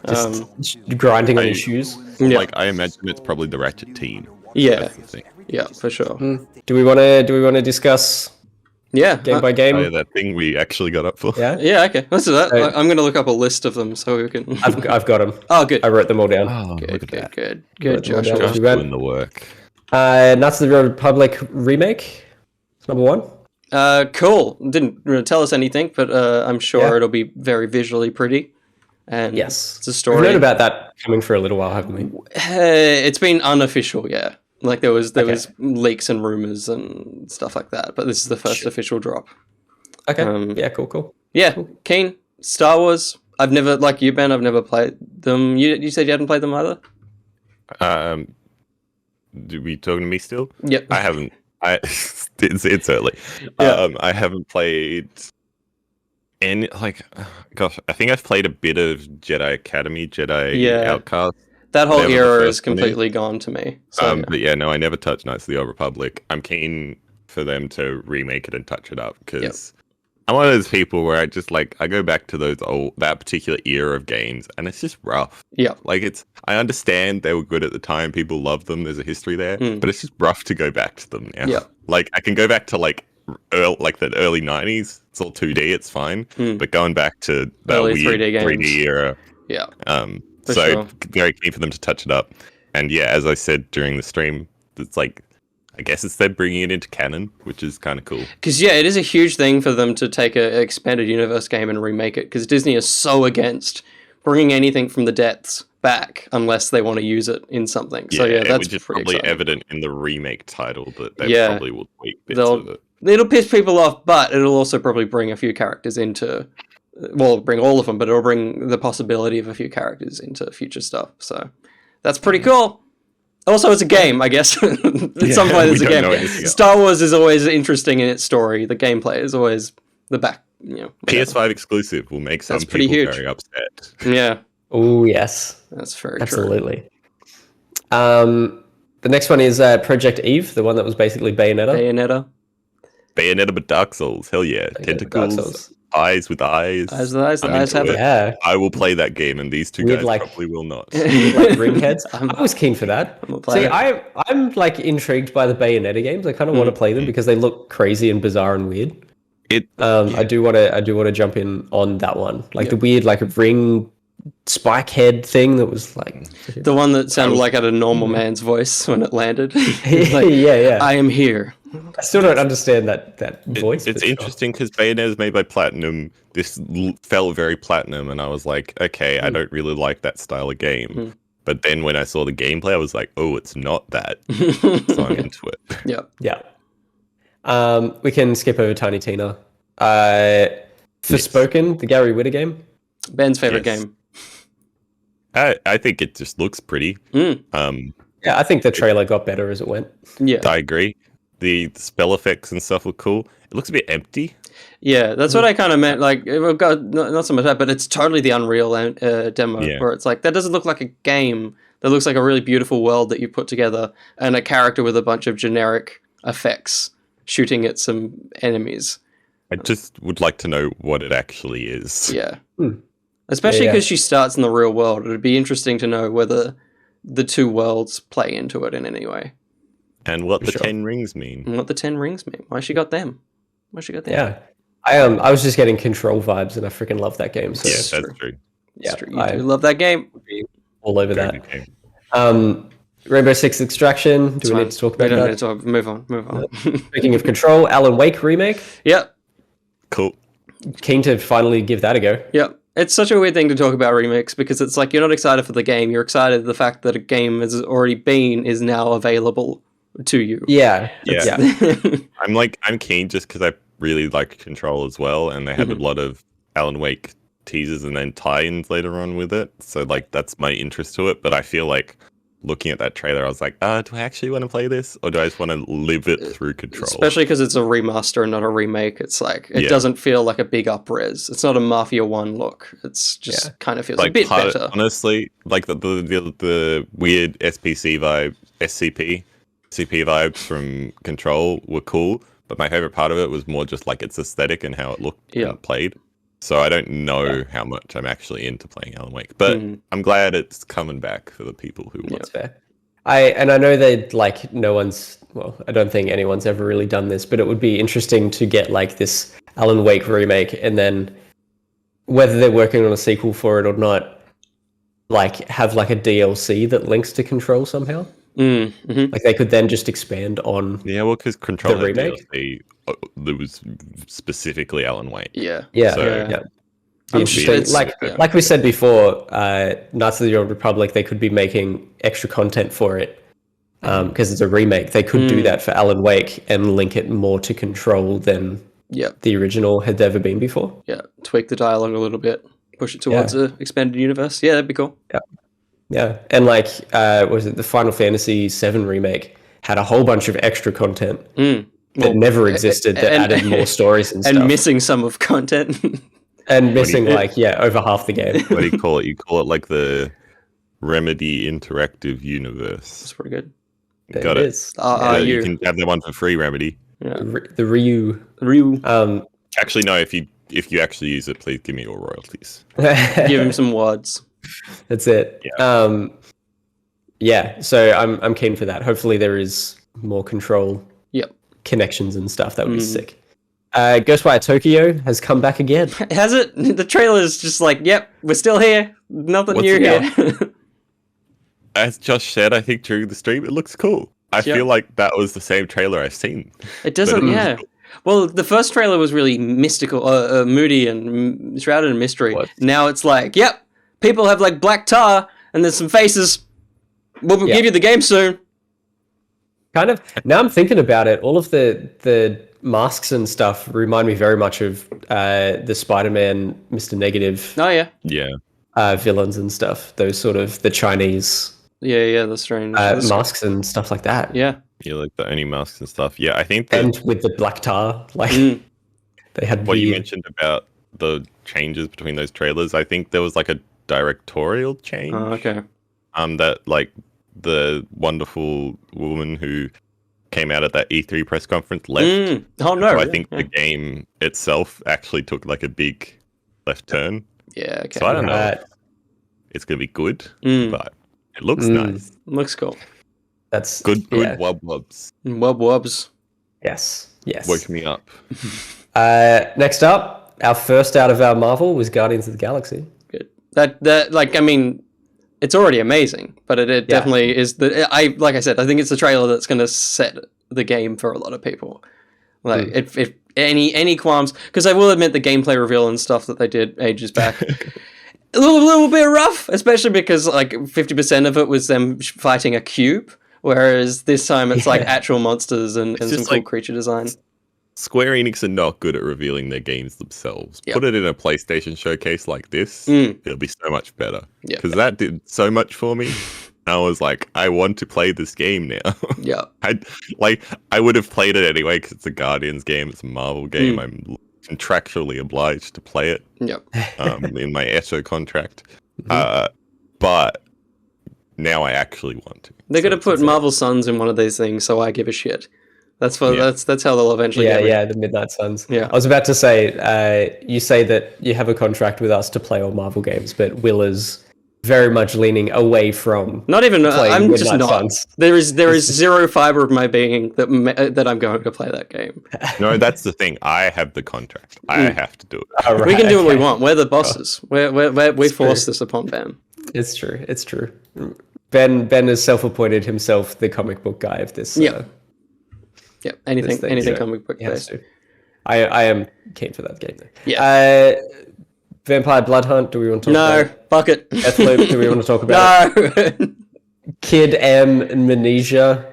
Just grinding on his shoes. Yeah. Like I imagine it's probably the Ratchet team. Yeah, That's the thing. yeah, for sure. Do we want to discuss Yeah, game by game? Oh, yeah, that thing we actually got up for. Yeah. yeah. Okay, let's do that. So- I'm gonna look up a list of them so we can. I've got them. Oh, good. I wrote them all down. Oh, look at Good, that. good, Good, good, Josh. well done. Just Well, doing the work. Knights of the Republic remake. It's number one. Cool. Didn't really tell us anything, but I'm sure Yeah. it'll be very visually pretty. And Yes. it's a We've story. known about that coming for a little while, haven't we? It's been unofficial, yeah. Like there was leaks and rumors and stuff like that, but this is the first official drop. Okay. Yeah. Cool. Yeah, keen. Star Wars. I've never, like you, Ben. I've never played them. You said you hadn't played them either. Do we talking to me still? Yep. I haven't. It's early. Yeah. I haven't played any gosh. I think I've played a bit of Jedi Academy, Jedi Yeah. Outcast. That whole Whatever the era first is one is. completely gone to me. So yeah. But yeah, no, I never touched Knights of the Old Republic. I'm keen for them to remake it and touch it up because I'm one of those people where I just I go back to that particular era of games and it's just rough. Yeah. I understand they were good at the time. People loved them. There's a history there, but it's just rough to go back to them now. Yeah. I can go back to the early 90s. It's all 2D. It's fine. But going back to that Early weird 3D games. 3D era. Yeah. So sure. very keen for them to touch it up. And yeah, as I said during the stream, it's I guess it's them bringing it into canon, which is kind of cool. Because yeah, it is a huge thing for them to take an expanded universe game and remake it. Because Disney is so against bringing anything from the depths back unless they want to use it in something. So yeah, that's which is pretty probably exciting. evident in the remake title that they probably will tweak bits of it. It'll piss people off, but it'll also probably bring a few characters into well, bring all of them, but it'll bring the possibility of a few characters into future stuff. So that's pretty cool. Also, it's a game, I guess. At some point, it's a game. Star Wars is always interesting in its story. The gameplay is always the back. PS5 exclusive will make some people very upset. Yeah. Oh yes, that's very absolutely. True. The next one is Project Eve, the one that was basically Bayonetta. Bayonetta, but Dark Souls. Hell yeah, tentacles. Eyes with eyes. Eyes with eyes. The eyes have it. Yeah. I will play that game, and these two guys probably will not. Like ring heads. I was keen for that. See, I'm like intrigued by the Bayonetta games. I kind of want to play them because they look crazy and bizarre and weird. I do want to jump in on that one, like the weird like ring spike head thing that was like the one that sounded like a normal man's voice when it landed. Like, yeah. I am here. I still don't understand that voice. It's interesting because Bayonetta is made by Platinum. This felt very Platinum, and I was like, okay, I don't really like that style of game. But then when I saw the gameplay, I was like, oh, it's not that. So I'm into it. Yeah. We can skip over Tiny Tina. Forspoken, the Gary Whitta game. Ben's favorite game. I think it just looks pretty. Yeah, I think the trailer got better as it went. Yeah, I agree. The spell effects and stuff look cool. It looks a bit empty. Yeah, that's what I kind of meant. Like, we've got not so much that, but it's totally the Unreal demo where it's like that doesn't look like a game. That looks like a really beautiful world that you put together and a character with a bunch of generic effects shooting at some enemies. I just would like to know what it actually is. Yeah. Especially because she starts in the real world. It'd be interesting to know whether the two worlds play into it in any way. And what the 10 rings mean. And what the 10 rings mean. Why she got them. Yeah. I was just getting Control vibes and I freaking love that game. So yeah, that's true. Yeah, I love that game. All over that. Rainbow Six Extraction. Do we need to talk about that? Move on. Speaking of Control, Alan Wake remake. Yep. Cool. Keen to finally give that a go. Yep. It's such a weird thing to talk about remakes because it's like you're not excited for the game. You're excited the fact that a game has already is now available to you. Yeah. I'm keen just because I really like Control as well, and they had a lot of Alan Wake teasers and then tie-ins later on with it. So like that's my interest to it. But I feel like looking at that trailer, I was like, do I actually want to play this, or do I just want to live it through Control? Especially because it's a remaster and not a remake. It's like it doesn't feel like a big up-res. It's not a Mafia 1 look. It's just kind of feels like a bit better. Honestly, like the weird SCP vibes from Control were cool, but my favorite part of it was more just like its aesthetic and how it looked and played. So I don't know how much I'm actually into playing Alan Wake, but I'm glad it's coming back for the people who want. That's fair. I know that like I don't think anyone's ever really done this, but it would be interesting to get like this Alan Wake remake, and then whether they're working on a sequel for it or not, like have like a DLC that links to Control somehow. Like they could then just expand on because Control the remake. DLC, there was specifically Alan Wake. Yeah. Interesting. Like we said before, Knights of the Old Republic, they could be making extra content for it because it's a remake. They could do that for Alan Wake and link it more to Control than the original had ever been before. Yeah, tweak the dialogue a little bit, push it towards the expanded universe. Yeah, that'd be cool. Yeah, and like, was it the Final Fantasy VII remake had a whole bunch of extra content that never existed that added more stories and stuff. And missing some of content. And missing over half the game. What do you call it? You call it like the Remedy Interactive Universe. That's pretty good. Got it. You can have that one for free, Remedy. Yeah. The Ryu. Actually, no. If you actually use it, please give me your royalties. Give him some wads. That's it. So I'm keen for that. Hopefully there is more Control connections and stuff. That would be sick. Ghostwire Tokyo has come back again. Has it? The trailer is just like, yep, we're still here. Nothing new here. As Josh said, I think during the stream, it looks cool. I feel like that was the same trailer I've seen. It doesn't, cool. Well, the first trailer was really mystical, moody and shrouded in mystery. Now it's like, yep, people have like black tar and there's some faces. We'll give you the game soon. Kind of. Now I'm thinking about it. All of the masks and stuff remind me very much of the Spider-Man, Mr. Negative. Oh yeah. Villains and stuff. Those sort of the Chinese. Yeah, the strange masks and stuff like that. Yeah, like the Oni masks and stuff. Yeah, I think and with the black tar, like they had what you mentioned about the changes between those trailers. I think there was like a directorial change. Oh, okay. That like the wonderful woman who came out at that E3 press conference left. Oh no! So I think the game itself actually took like a big left turn. Yeah. Okay. So I don't know. If it's gonna be good, but it looks nice. Looks cool. That's good wub wubs. Wub wubs. Yes. Woke me up. Next up, our first out of our Marvel was Guardians of the Galaxy. Good. That like I mean, it's already amazing, but it definitely is like I said, I think it's the trailer that's going to set the game for a lot of people. Like if any qualms, because I will admit the gameplay reveal and stuff that they did ages back. A little bit rough, especially because like 50% of it was them fighting a cube, whereas this time it's like actual monsters and some cool creature design. Square Enix are not good at revealing their games themselves. Put it in a PlayStation showcase like this, it'll be so much better. Because that did so much for me. I was like, I want to play this game now. Yeah. I would have played it anyway because it's a Guardians game, it's a Marvel game. I'm contractually obliged to play it. Yep. In my ETTO contract. But now I actually want to. They're gonna put Marvel Suns in one of these things, so I give a shit. That's how they'll eventually get me. Yeah, the Midnight Suns. Yeah. I was about to say, you say that you have a contract with us to play all Marvel games, but Will is very much leaning away from not even I'm Midnight just not. Suns. There is zero fiber of my being that I'm going to play that game. No, that's the thing. I have the contract. I have to do it. Right, we can do what we want. We're the bosses. We force this upon Ben. It's true. Ben has self-appointed himself the comic book guy of this. Yeah, anything comic book based. I am keen for that game. Yeah. Vampire Bloodhunt. Do we want to talk about? No, fuck it. Deathloop. Do we want to talk about it? No. Kid M and Amnesia.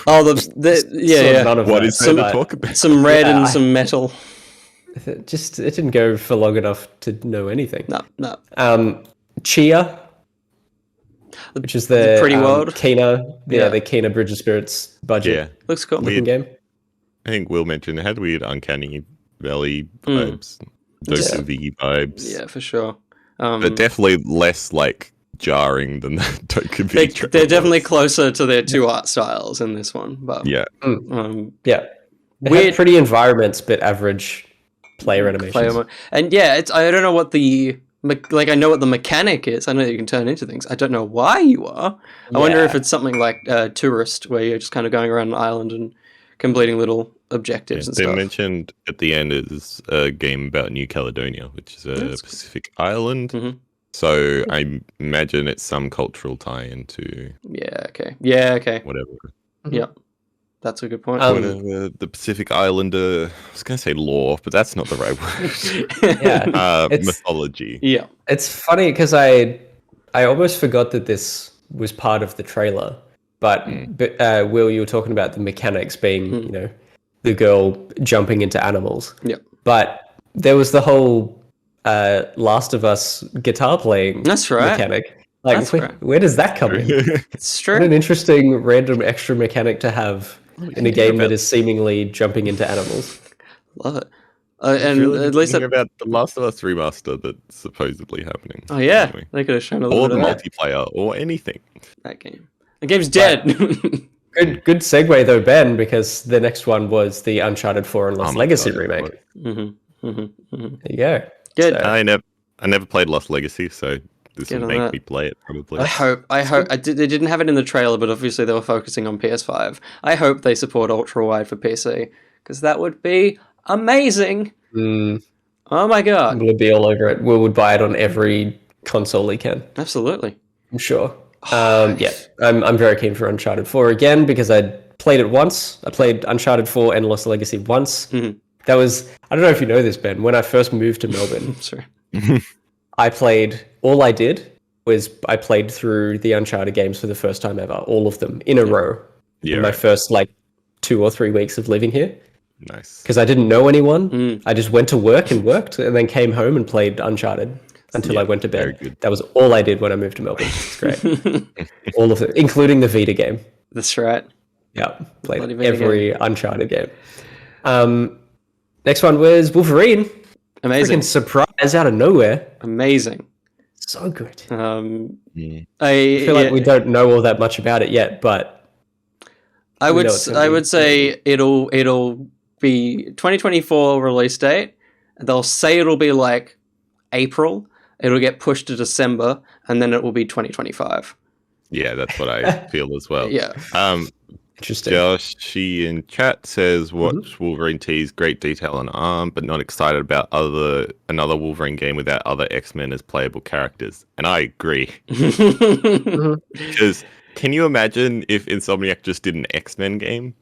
Oh, yeah. None of what that. is there to talk about? Some red and some metal. It didn't go for long enough to know anything. No. Chia, which is the Pretty World. Kena, the Kena Bridge of Spirits budget. Yeah, looks cool. Looking game. I think Will mentioned it had weird Uncanny Valley vibes, those V vibes. Yeah, for sure. But definitely less like jarring than the Tokyo They're definitely closer to their two art styles in this one. But They had pretty environments, but average player animations. And I don't know what I know what the mechanic is. I know that you can turn into things. I don't know why you are. I wonder if it's something like Tourist, where you're just kind of going around an island and completing little objectives and stuff. They mentioned at the end is a game about New Caledonia, which is a Pacific island. Mm-hmm. So I imagine it's some cultural tie-in to... Yeah, okay. Whatever. Yeah, that's a good point. Whatever the Pacific Islander... I was going to say lore, but that's not the right word. Mythology. Yeah. It's funny because I almost forgot that this was part of the trailer. But Will, you were talking about the mechanics being, the girl jumping into animals. Yeah. But there was the whole Last of Us guitar playing mechanic. Like, where does that come in? It's true. What an interesting random extra mechanic to have in a game that is seemingly jumping into animals. Love it. And really at least about the Last of Us remaster that's supposedly happening. Oh yeah, anyway. They could have shown a little bit of that. Multiplayer or anything. That game. The game's dead. Good segue though, Ben, because the next one was the Uncharted 4 and Lost Legacy remake. There you go. Good. So, I never played Lost Legacy, so this will make me play it probably. I hope. They didn't have it in the trailer, but obviously they were focusing on PS5. I hope they support ultra wide for PC because that would be amazing. Oh my god, we'll be all over it. We would buy it on every console he can. Absolutely, I'm sure. I'm very keen for Uncharted 4 again because I played it once. I played Uncharted 4 and Lost Legacy once. That was, I don't know if you know this, Ben, when I first moved to Melbourne, I played through the Uncharted games for the first time ever, all of them in a row in my first 2 or 3 weeks of living here. Nice. Because I didn't know anyone. I just went to work and worked, and then came home and played Uncharted until I went to bed. That was all I did when I moved to Melbourne. It's great. All of it, including the Vita game. That's right. Yeah, played every Uncharted game. Next one was Wolverine. Amazing. Freaking surprise out of nowhere. Amazing. So good. I feel like we don't know all that much about it yet, but I would say it'll be 2024 release date. They'll say it'll be like April. It'll get pushed to December, and then it will be 2025. Yeah, that's what I feel as well. Yeah. Interesting. Josh, she in chat says, watch Wolverine tease, great detail on arm, but not excited about another Wolverine game without other X-Men as playable characters. And I agree. Because can you imagine if Insomniac just did an X-Men game?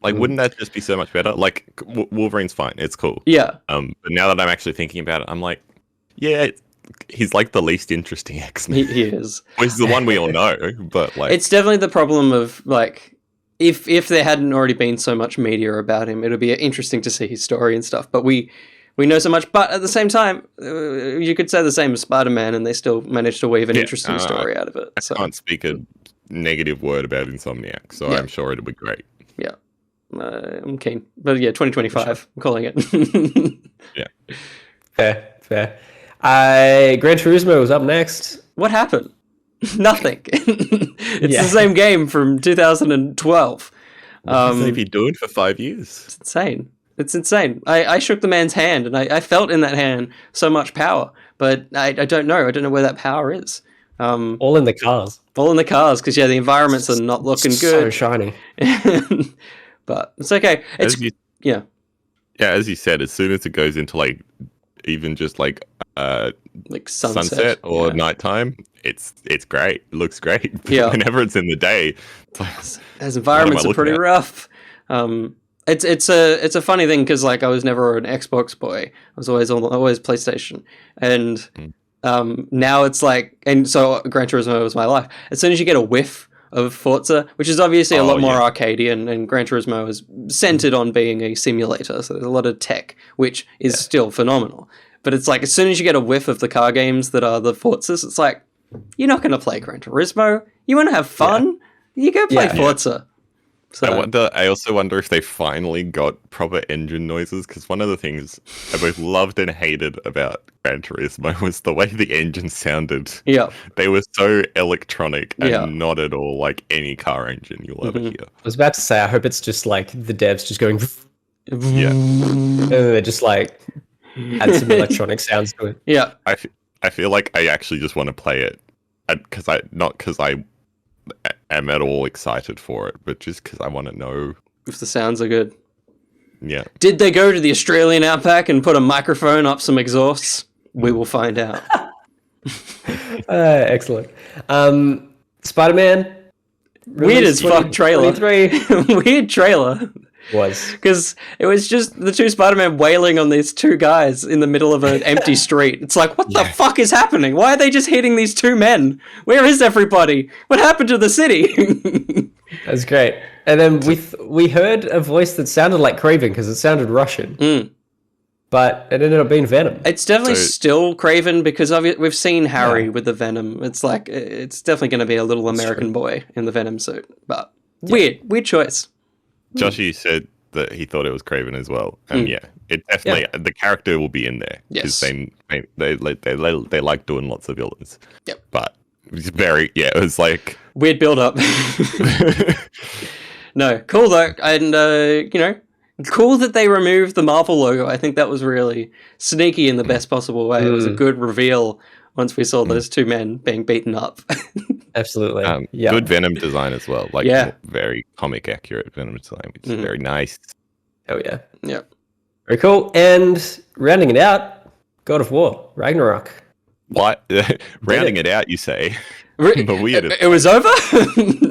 Like, wouldn't that just be so much better? Like, Wolverine's fine. It's cool. Yeah. But now that I'm actually thinking about it, I'm like, yeah, he's like the least interesting X-Men. He is. Well, he's the one we all know, but like... It's definitely the problem of, like, if there hadn't already been so much media about him, it'll be interesting to see his story and stuff. But we know so much. But at the same time, you could say the same as Spider-Man, and they still managed to weave an interesting story out of it. So. I can't speak a negative word about Insomniac, so I'm sure it'll be great. Yeah. I'm keen. But yeah, 2025, I'm calling it. Yeah. Fair. Gran Turismo was up next. What happened? Nothing. It's the same game from 2012. What have you been doing for 5 years? It's insane. It's insane. I shook the man's hand, and I felt in that hand so much power, but I don't know. I don't know where that power is. All in the cars. All in the cars, because the environments are not looking good. So shiny. But it's okay. Yeah, as you said, as soon as it goes into like even just like sunset or nighttime, it's great. It looks great. Yeah. Whenever it's in the day, those environments are pretty rough. It's a funny thing because like I was never an Xbox boy. I was always PlayStation, and now it's like, and so Gran Turismo was my life. As soon as you get a whiff of Forza, which is obviously a lot more arcadey, and Gran Turismo is centered on being a simulator, so there's a lot of tech, which is still phenomenal. But it's like, as soon as you get a whiff of the car games that are the Forzas, it's like, you're not going to play Gran Turismo. You want to have fun? You go play Forza. So. I also wonder if they finally got proper engine noises, because one of the things I both loved and hated about Gran Turismo was the way the engine sounded. Yeah. They were so electronic and not at all like any car engine you'll ever hear. I was about to say, I hope it's just like the devs just going... Yeah. And they're just like... add some electronic sounds to it. Yeah. I feel like I actually just want to play it, because I am at all excited for it, but just because I want to know if the sounds are good. Yeah. Did they go to the Australian outback and put a microphone up some exhausts? We will find out. Excellent. Spider-Man. Weird as fuck trailer. Weird trailer. Was because it was just the two Spider-Man wailing on these two guys in the middle of an empty street. It's like, what the fuck is happening? Why are they just hitting these two men? Where is everybody? What happened to the city? That's great. And then we heard a voice that sounded like Kraven because it sounded Russian. But it ended up being Venom. It's definitely still Kraven because we've seen Harry with the Venom. It's like, it's definitely going to be a little American boy in the Venom suit. But weird choice. Joshy said that he thought it was Kraven as well. It definitely the character will be in there because they like doing lots of villains. Yep. But it's very it was like weird build up. No, cool though, and cool that they removed the Marvel logo. I think that was really sneaky in the best possible way. It was a good reveal once we saw those two men being beaten up. Absolutely. Good Venom design as well. Like very comic accurate Venom design, which is very nice. Oh yeah. Yeah. Very cool. And rounding it out, God of War, Ragnarok. What? Rounding it out, you say? But weird. It was over?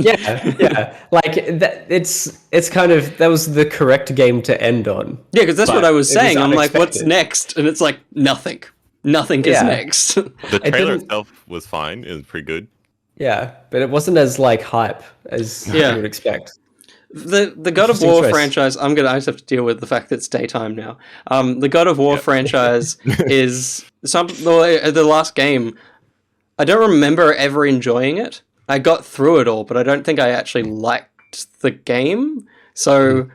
yeah. Like that. It's kind of, that was the correct game to end on. Yeah, because that's what I was saying. I'm like, what's next? And it's like nothing. Nothing is next. The trailer itself was fine. It was pretty good. Yeah, but it wasn't as like hype as you would expect. The God of War franchise, I just have to deal with the fact that it's daytime now. The God of War franchise is the last game. I don't remember ever enjoying it. I got through it all, but I don't think I actually liked the game. So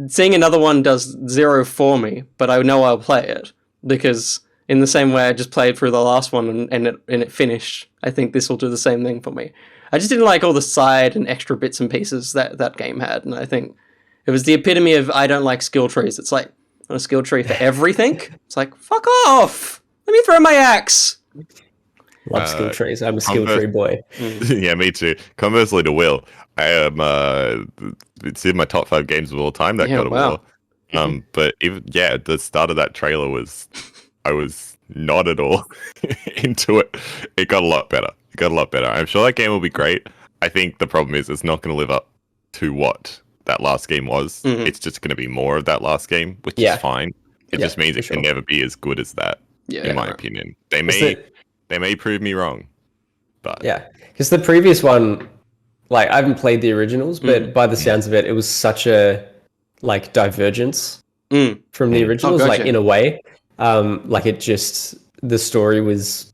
seeing another one does zero for me, but I know I'll play it because in the same way I just played through the last one and it finished. I think this will do the same thing for me. I just didn't like all the side and extra bits and pieces that game had, and I think it was the epitome of I don't like skill trees. It's like a skill tree for everything. It's like, fuck off! Let me throw my axe! Love skill trees. I'm a skill tree boy. Yeah, me too. Conversely to Will, I am it's in my top 5 games of all time, that God of War. But even the start of that trailer I was not at all into it. It got a lot better. I'm sure that game will be great. I think the problem is it's not going to live up to what that last game was. It's just going to be more of that last game, which is fine. It just means it can never be as good as that, in my opinion. They may prove me wrong, but because the previous one, like I haven't played the originals, but by the sounds of it, it was such a like divergence from the originals, like in a way. Like it just the story was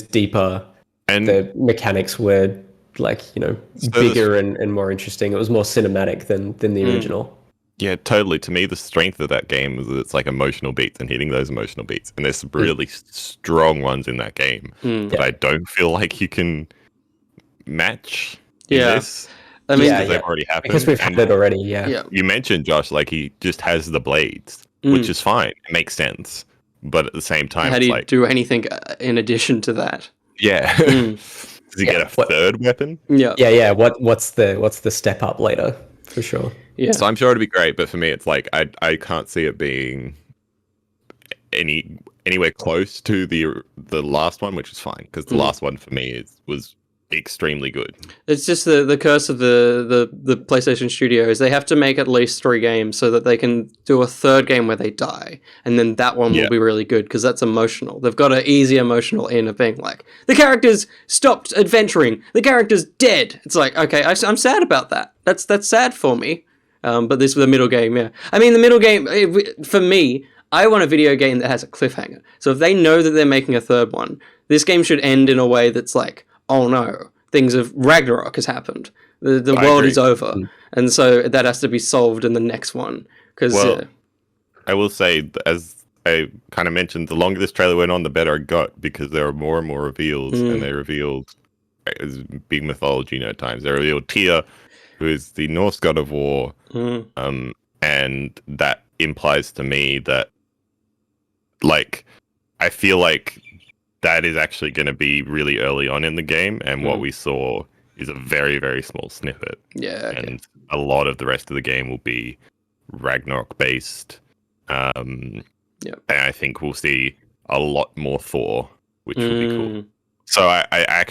deeper. And the mechanics were like, bigger and more interesting. It was more cinematic than the original. Yeah, totally. To me, the strength of that game is that it's like emotional beats and hitting those emotional beats. And there's some really strong ones in that game that I don't feel like you can match in this. I mean, they've already happened. Because we've had it already, You mentioned, Josh, like he just has the blades, which is fine. It makes sense. But at the same time, how do you do anything in addition to that? Yeah. Does he get a third weapon? Yeah. What's the step up later for sure? Yeah. So I'm sure it'll be great, but for me, it's like I can't see it being anywhere close to the last one, which is fine because the last one for me was extremely good. It's just the curse of the PlayStation Studios. They have to make at least 3 games so that they can do a third game where they die, and then that one will be really good because that's emotional. They've got an easy emotional in of being like, the character's stopped adventuring, the character's dead. It's like, okay, I'm sad about that. That's sad for me. But this was the middle game, I mean, the middle game, for me, I want a video game that has a cliffhanger. So if they know that they're making a third one, this game should end in a way that's like, oh no, things of Ragnarok has happened. The world is over. And so that has to be solved in the next one. Because I will say, as I kind of mentioned, the longer this trailer went on, the better it got because there are more and more reveals, and they revealed big mythology at times. They revealed Tyr, who is the Norse god of war, and that implies to me that, like, I feel like that is actually going to be really early on in the game, and what we saw is a very, very small snippet. And a lot of the rest of the game will be Ragnarok based. And I think we'll see a lot more Thor, which will be cool. So I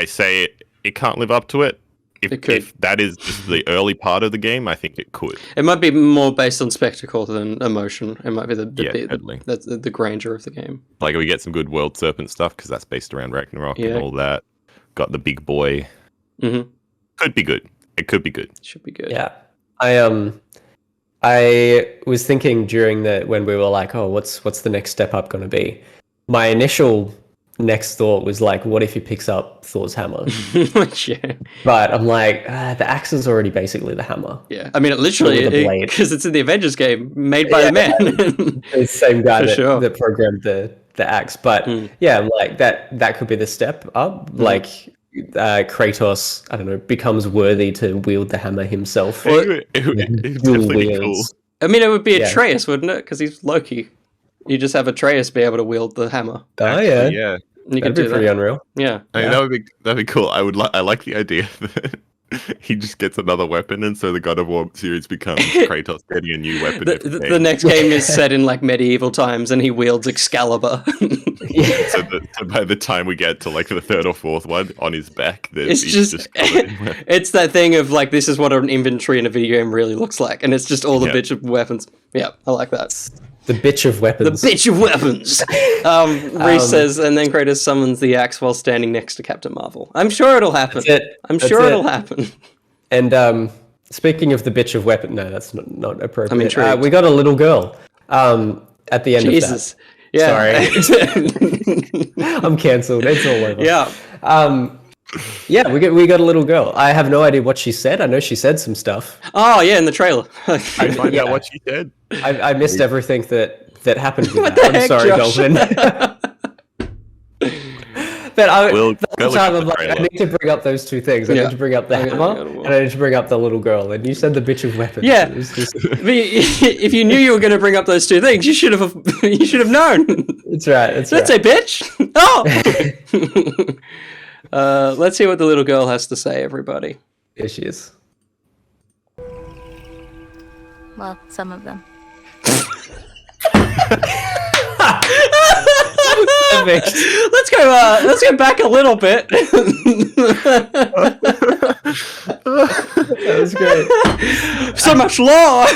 say it can't live up to it. If that is just the early part of the game, I think it could. It might be more based on spectacle than emotion. It might be the grandeur of the game. Like we get some good World Serpent stuff because that's based around Ragnarok and all that. Got the big boy. Could be good. It could be good. Should be good. Yeah, I was thinking during when we were like, oh, what's the next step up going to be? My initial next thought was like, what if he picks up Thor's hammer? But I'm like, the axe is already basically the hammer. Yeah, I mean, it literally, because it's in the Avengers game made by the man. It's the same guy that programmed the axe. But yeah, I'm like, that could be the step up. Like, Kratos, I don't know, becomes worthy to wield the hammer himself. It would definitely be cool. I mean, it would be Atreus, wouldn't it? Because he's Loki. You just have Atreus be able to wield the hammer. Oh yeah. You That'd be pretty unreal. Yeah. I mean, that'd be cool. I like the idea that he just gets another weapon, and so the God of War series becomes Kratos getting a new weapon. The next game is set in like medieval times, and he wields Excalibur. So by the time we get to like the third or fourth one, on his back, it's just it's that thing of like, this is what an inventory in a video game really looks like, and it's just all the bitch of weapons. Yeah, I like that. The bitch of weapons. The bitch of weapons. Reese says, and then Kratos summons the axe while standing next to Captain Marvel. I'm sure it'll happen. I'm sure it'll happen. And speaking of the bitch of weapon, no, that's not appropriate. I'm intrigued. We got a little girl at the end Jesus. of that. Yeah. Sorry. I'm cancelled. It's all over. Yeah. Yeah, we got a little girl. I have no idea what she said. I know she said some stuff. Oh, yeah, in the trailer. I find out what she said. I missed everything that happened with What that. the I'm heck, sorry, Josh? Dolphin. But the whole time I'm like, I trailer. need to bring up those two things. I need to bring up the hammer, and I need to bring up the little girl. And you said the bitch of weapons. Yeah. It was just... If you knew you were going to bring up those two things, you should have known. That's right. That's right. Let's say bitch. Oh. Let's hear what the little girl has to say, everybody. Here she is. Well, some of them. Let's go back a little bit. That was great. So much law.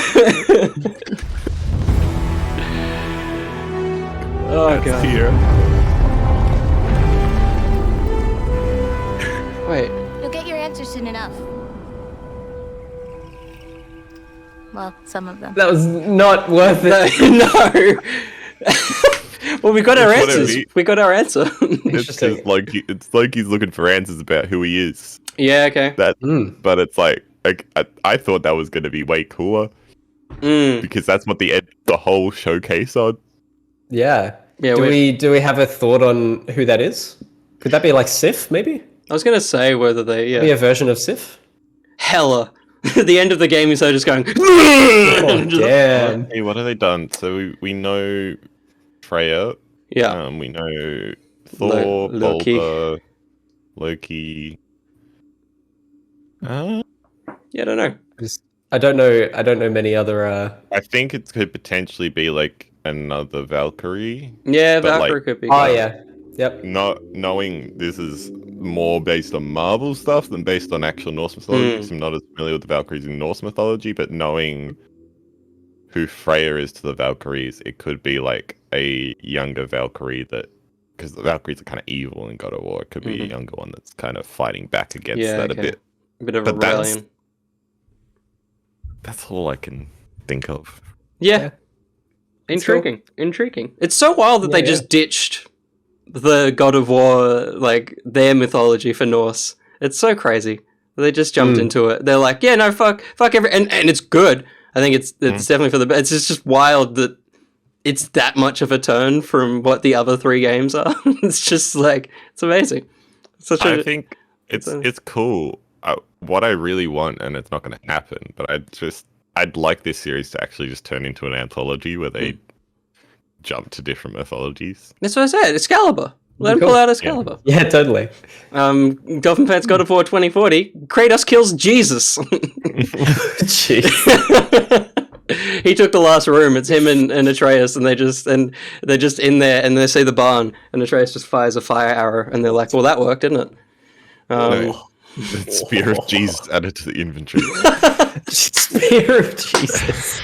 Oh god. Here. Wait. You'll get your answers soon enough. Well, some of them. That was not worth it. No. Well, we got our answers. We got our answer. It's like he's looking for answers about who he is. Yeah. Okay. But it's like I thought that was going to be way cooler because that's what the whole showcase on. Yeah. Yeah. Do we have a thought on who that is? Could that be like Sif? Maybe. I was gonna say whether they Be a version of Sif. Hella. At the end of the game, he's just going. Oh, damn. Hey, what have they done? So we know Freya. Yeah. We know Thor, Balder, Loki. Yeah, I don't know. I don't know many other. I think it could potentially be like another Valkyrie. Yeah, but, Valkyrie like, could be. Oh yeah. Yep. Not knowing this is more based on Marvel stuff than based on actual Norse mythology. Because I'm not as familiar with the Valkyries in Norse mythology, but knowing who Freya is to the Valkyries, it could be like a younger Valkyrie because the Valkyries are kind of evil in God of War. It could be a younger one that's kind of fighting back against that a bit. A bit of a rebellion. That's all I can think of. Yeah. Intriguing. Intriguing. It's so wild that they just ditched the God of War, like, their mythology for Norse. It's so crazy. They just jumped into it. They're like, yeah, no, fuck and it's good. I think it's definitely for the best. It's just wild that it's that much of a turn from what the other three games are. It's just like, it's amazing. I think it's cool. What I really want, and it's not going to happen, but I'd like this series to actually just turn into an anthology where they jump to different mythologies. That's what I said. Excalibur. Let him pull out Excalibur. Yeah, totally. Dolphin Fans God of War 2040. Kratos kills Jesus. Jeez. He took the last room. It's him and Atreus, and they're just in there, and they see the barn, and Atreus just fires a fire arrow, and they're like, "Well, that worked, didn't it?" The Spear of Jesus added to the inventory. Spear of Jesus.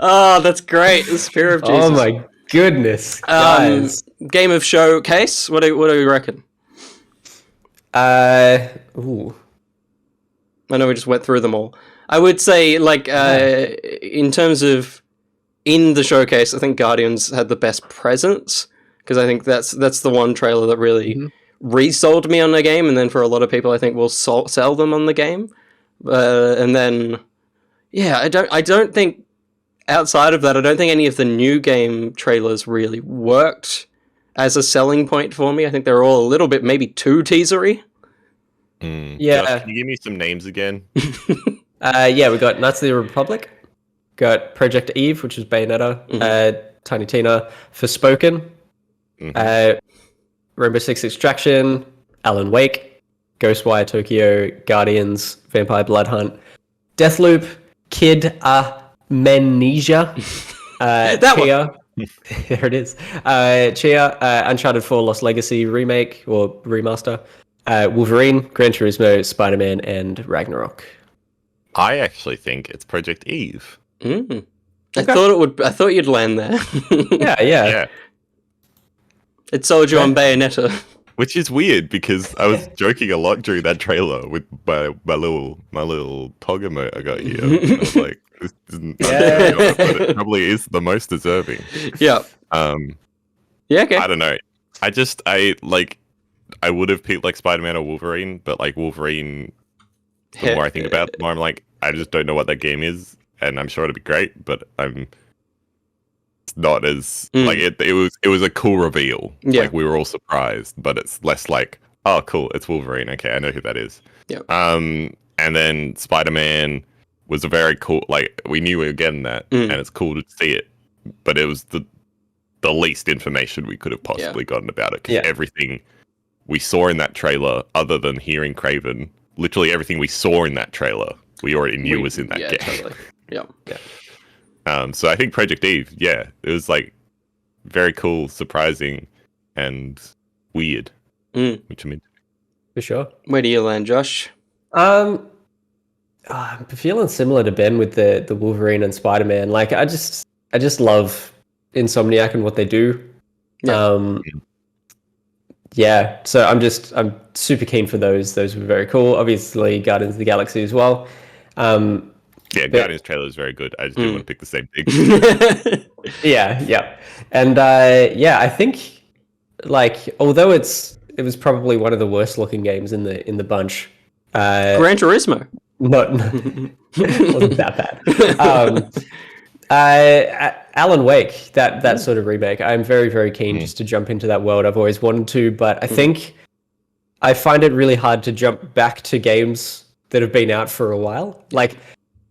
Oh, that's great. The Spear of Jesus. Oh my goodness, guys. Game of Showcase. What do you reckon? Ooh. I know we just went through them all. I would say, like, in terms of in the showcase, I think Guardians had the best presence because I think that's the one trailer that really resold me on the game, and then for a lot of people, I think will sell them on the game. And then, yeah, I don't think outside of that, I don't think any of the new game trailers really worked as a selling point for me. I think they're all a little bit maybe too teasery. Yeah. Josh, can you give me some names again? Yeah, we got Knights of the Republic, got Project Eve, which is Bayonetta, Tiny Tina, Forspoken, Rainbow Six Extraction, Alan Wake, Ghostwire Tokyo, Guardians, Vampire Bloodhunt, Deathloop, Kid Amnesia, Chia. There it is. Chia, Uncharted 4 Lost Legacy remake or remaster, Wolverine, Gran Turismo, Spider-Man, and Ragnarok. I actually think it's Project Eve. I thought you'd land there. Yeah. It sold you on Bayonetta. Which is weird because I was joking a lot during that trailer with my little tog emote I got here. And I was like, this isn't but it probably is the most deserving. Yeah. Yeah. Okay. I don't know. I would have picked like Spider-Man or Wolverine, but like Wolverine, the more I think about it, the more I'm like, I just don't know what that game is, and I'm sure it'll be great, but it's not as like it was a cool reveal. Yeah. Like we were all surprised, but it's less like, oh cool, it's Wolverine. Okay, I know who that is. Yeah. And then Spider-Man was a very cool, like we knew we were getting that, and it's cool to see it, but it was the least information we could have possibly gotten about it, because everything we saw in that trailer, other than hearing Kraven, literally everything we saw in that trailer, we already knew was in that game. Totally. Yeah. So I think Project Eve, it was like very cool, surprising, and weird, which I mean, for sure. Where do you land, Josh? I'm feeling similar to Ben with the Wolverine and Spider-Man. Like I just love Insomniac and what they do. So I'm super keen for those. Those were very cool. Obviously, Guardians of the Galaxy as well. Guardians trailer is very good. I just didn't want to pick the same thing. And I think like although it was probably one of the worst looking games in the bunch. Gran Turismo. Not wasn't that bad. Alan Wake, that sort of remake. I'm very, very keen just to jump into that world. I've always wanted to, but I think I find it really hard to jump back to games that have been out for a while. Like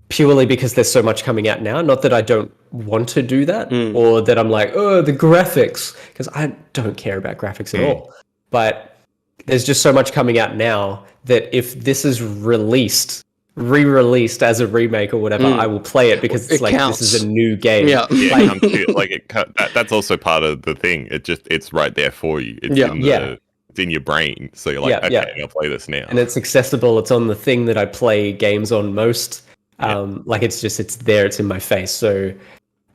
purely because there's so much coming out now. Not that I don't want to do that or that I'm like, oh, the graphics, because I don't care about graphics at all. But there's just so much coming out now that if this is re-released as a remake or whatever, I will play it because it's like counts. this is a new game. That's also part of the thing. It's right there for you. It's in your brain, so you're like, okay, I'll play this now. And it's accessible. It's on the thing that I play games on most. Like it's there. It's in my face. So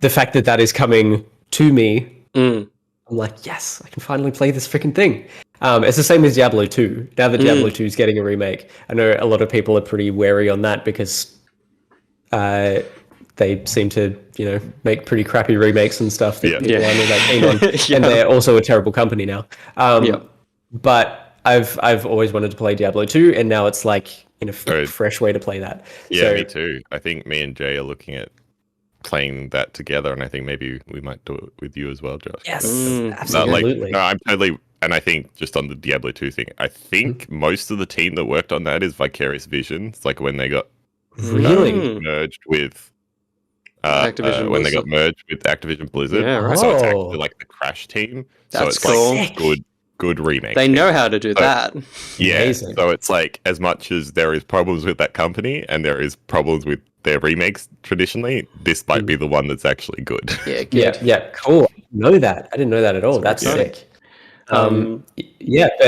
the fact that is coming to me, I'm like, yes, I can finally play this freaking thing. It's the same as Diablo 2. Now that Diablo 2 is getting a remake, I know a lot of people are pretty wary on that because they seem to, make pretty crappy remakes and stuff that people aren't all that keen on. And they're also a terrible company now. But I've always wanted to play Diablo 2, and now it's like a fresh way to play that. Yeah, me too. I think me and Jay are looking at playing that together, and I think maybe we might do it with you as well, Josh. Yes, absolutely. I'm totally. And I think just on the Diablo 2 thing, I think most of the team that worked on that is Vicarious Visions. Like when they got merged with Activision when they got merged with Activision Blizzard. Yeah, right. So it's actually like the Crash team. That's so it's cool. like good remake. They know how to do that. Yeah. Amazing. So it's like as much as there is problems with that company and there is problems with their remakes traditionally, this might be the one that's actually good. Yeah, good. Yeah, cool. I didn't know that. I didn't know that at all. That's sick. But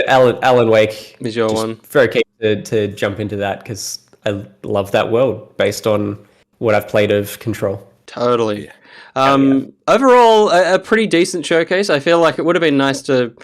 Alan Wake is your one. Very keen to jump into that because I love that world based on what I've played of Control. Totally. Overall, a pretty decent showcase. I feel like it would have been nice to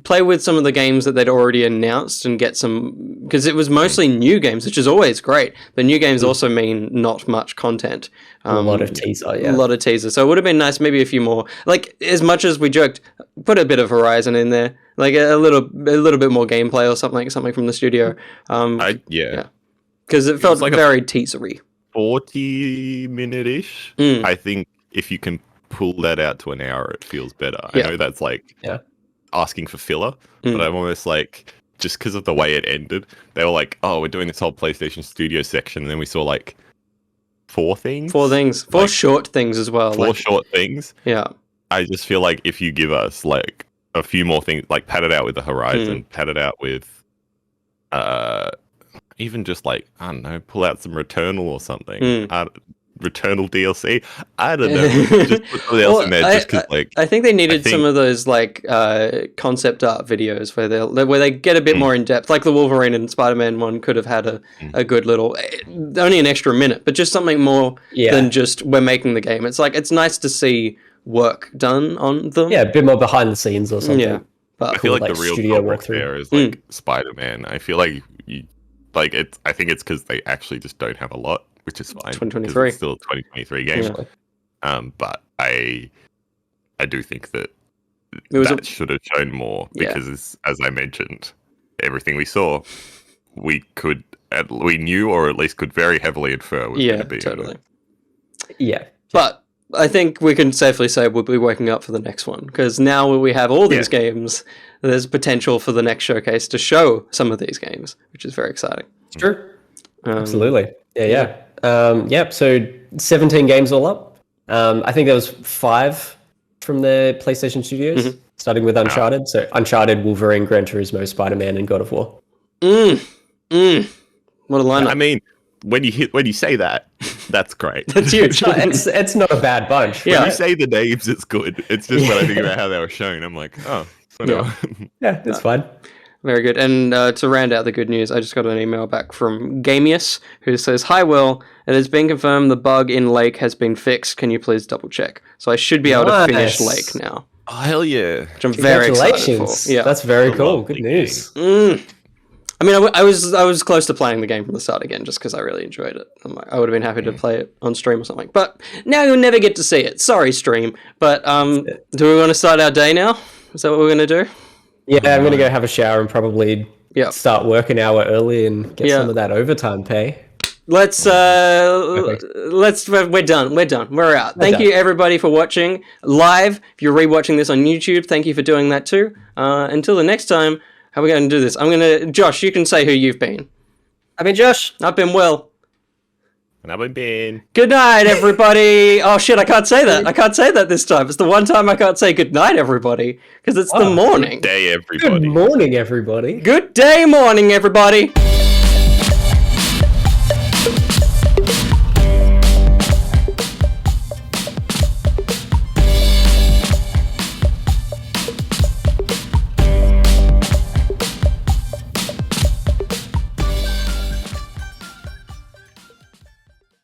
play with some of the games that they'd already announced and get some, because it was mostly new games, which is always great, but new games also mean not much content. A lot of teaser, A lot of teaser. So it would have been nice, maybe a few more, like as much as we joked, put a bit of Horizon in there, like a little bit more gameplay or something from the studio. Because it felt like very teasery. 40-minute-ish. I think if you can pull that out to an hour, it feels better. I know that's like asking for filler, but I'm almost like, just because of the way it ended, they were like, oh, we're doing this whole PlayStation Studio section, and then we saw like four short things as well. Four short things. Yeah. I just feel like if you give us like a few more things, like pad it out with the Horizon, pad it out with even just like, I don't know, pull out some Returnal or something. Returnal DLC. I don't know. Just put something else in there, just because like I think they needed some of those like concept art videos where they get a bit more in depth. Like the Wolverine and Spider-Man one could have had a good little, only an extra minute, but just something more than just we're making the game. It's like it's nice to see work done on them. Yeah, a bit more behind the scenes or something. Yeah. But I feel like like the real studio culprit walkthrough. there is like Spider-Man. I feel like I think it's because they actually just don't have a lot, which is fine. 2023. It's still a 2023 game. But I do think that should have shown more because, as I mentioned, everything we saw, we knew, or at least could very heavily infer was going to be. Totally. Yeah. But I think we can safely say we'll be waking up for the next one, because now we have all these games, there's potential for the next showcase to show some of these games, which is very exciting. It's true. Absolutely. Yeah. So 17 games all up. I think there was 5 from the PlayStation Studios, starting with Uncharted. So Uncharted, Wolverine, Gran Turismo, Spider-Man, and God of War. What a lineup! I mean, when you say that, that's great. That's huge. No, it's not a bad bunch. When you say the names, it's good. It's just when I think about how they were shown, I'm like, oh, yeah, it's fine. Very good. And to round out the good news, I just got an email back from Gamius, who says, "Hi Will, it has been confirmed the bug in Lake has been fixed. Can you please double check?" So I should be able to finish Lake now. Oh, hell yeah. Which I'm very excited for. Yeah. That's very cool. Good news. I mean, I was close to playing the game from the start again, just because I really enjoyed it. I would have been happy to play it on stream or something. But now you'll never get to see it. Sorry, stream. But do we want to start our day now? Is that what we're going to do? Yeah, I'm going to go have a shower and probably start work an hour early and get some of that overtime pay. We're done. We're out. Thank you everybody for watching live. If you're rewatching this on YouTube, thank you for doing that too. Until the next time, how are we going to do this? Josh, you can say who you've been. I've been Josh. I've been Will. And I've been Ben. Good night, everybody. Oh shit, I can't say that. I can't say that this time. It's the one time I can't say good night, everybody, because it's the morning. Good day, everybody. Good morning, everybody. Good day, morning, everybody.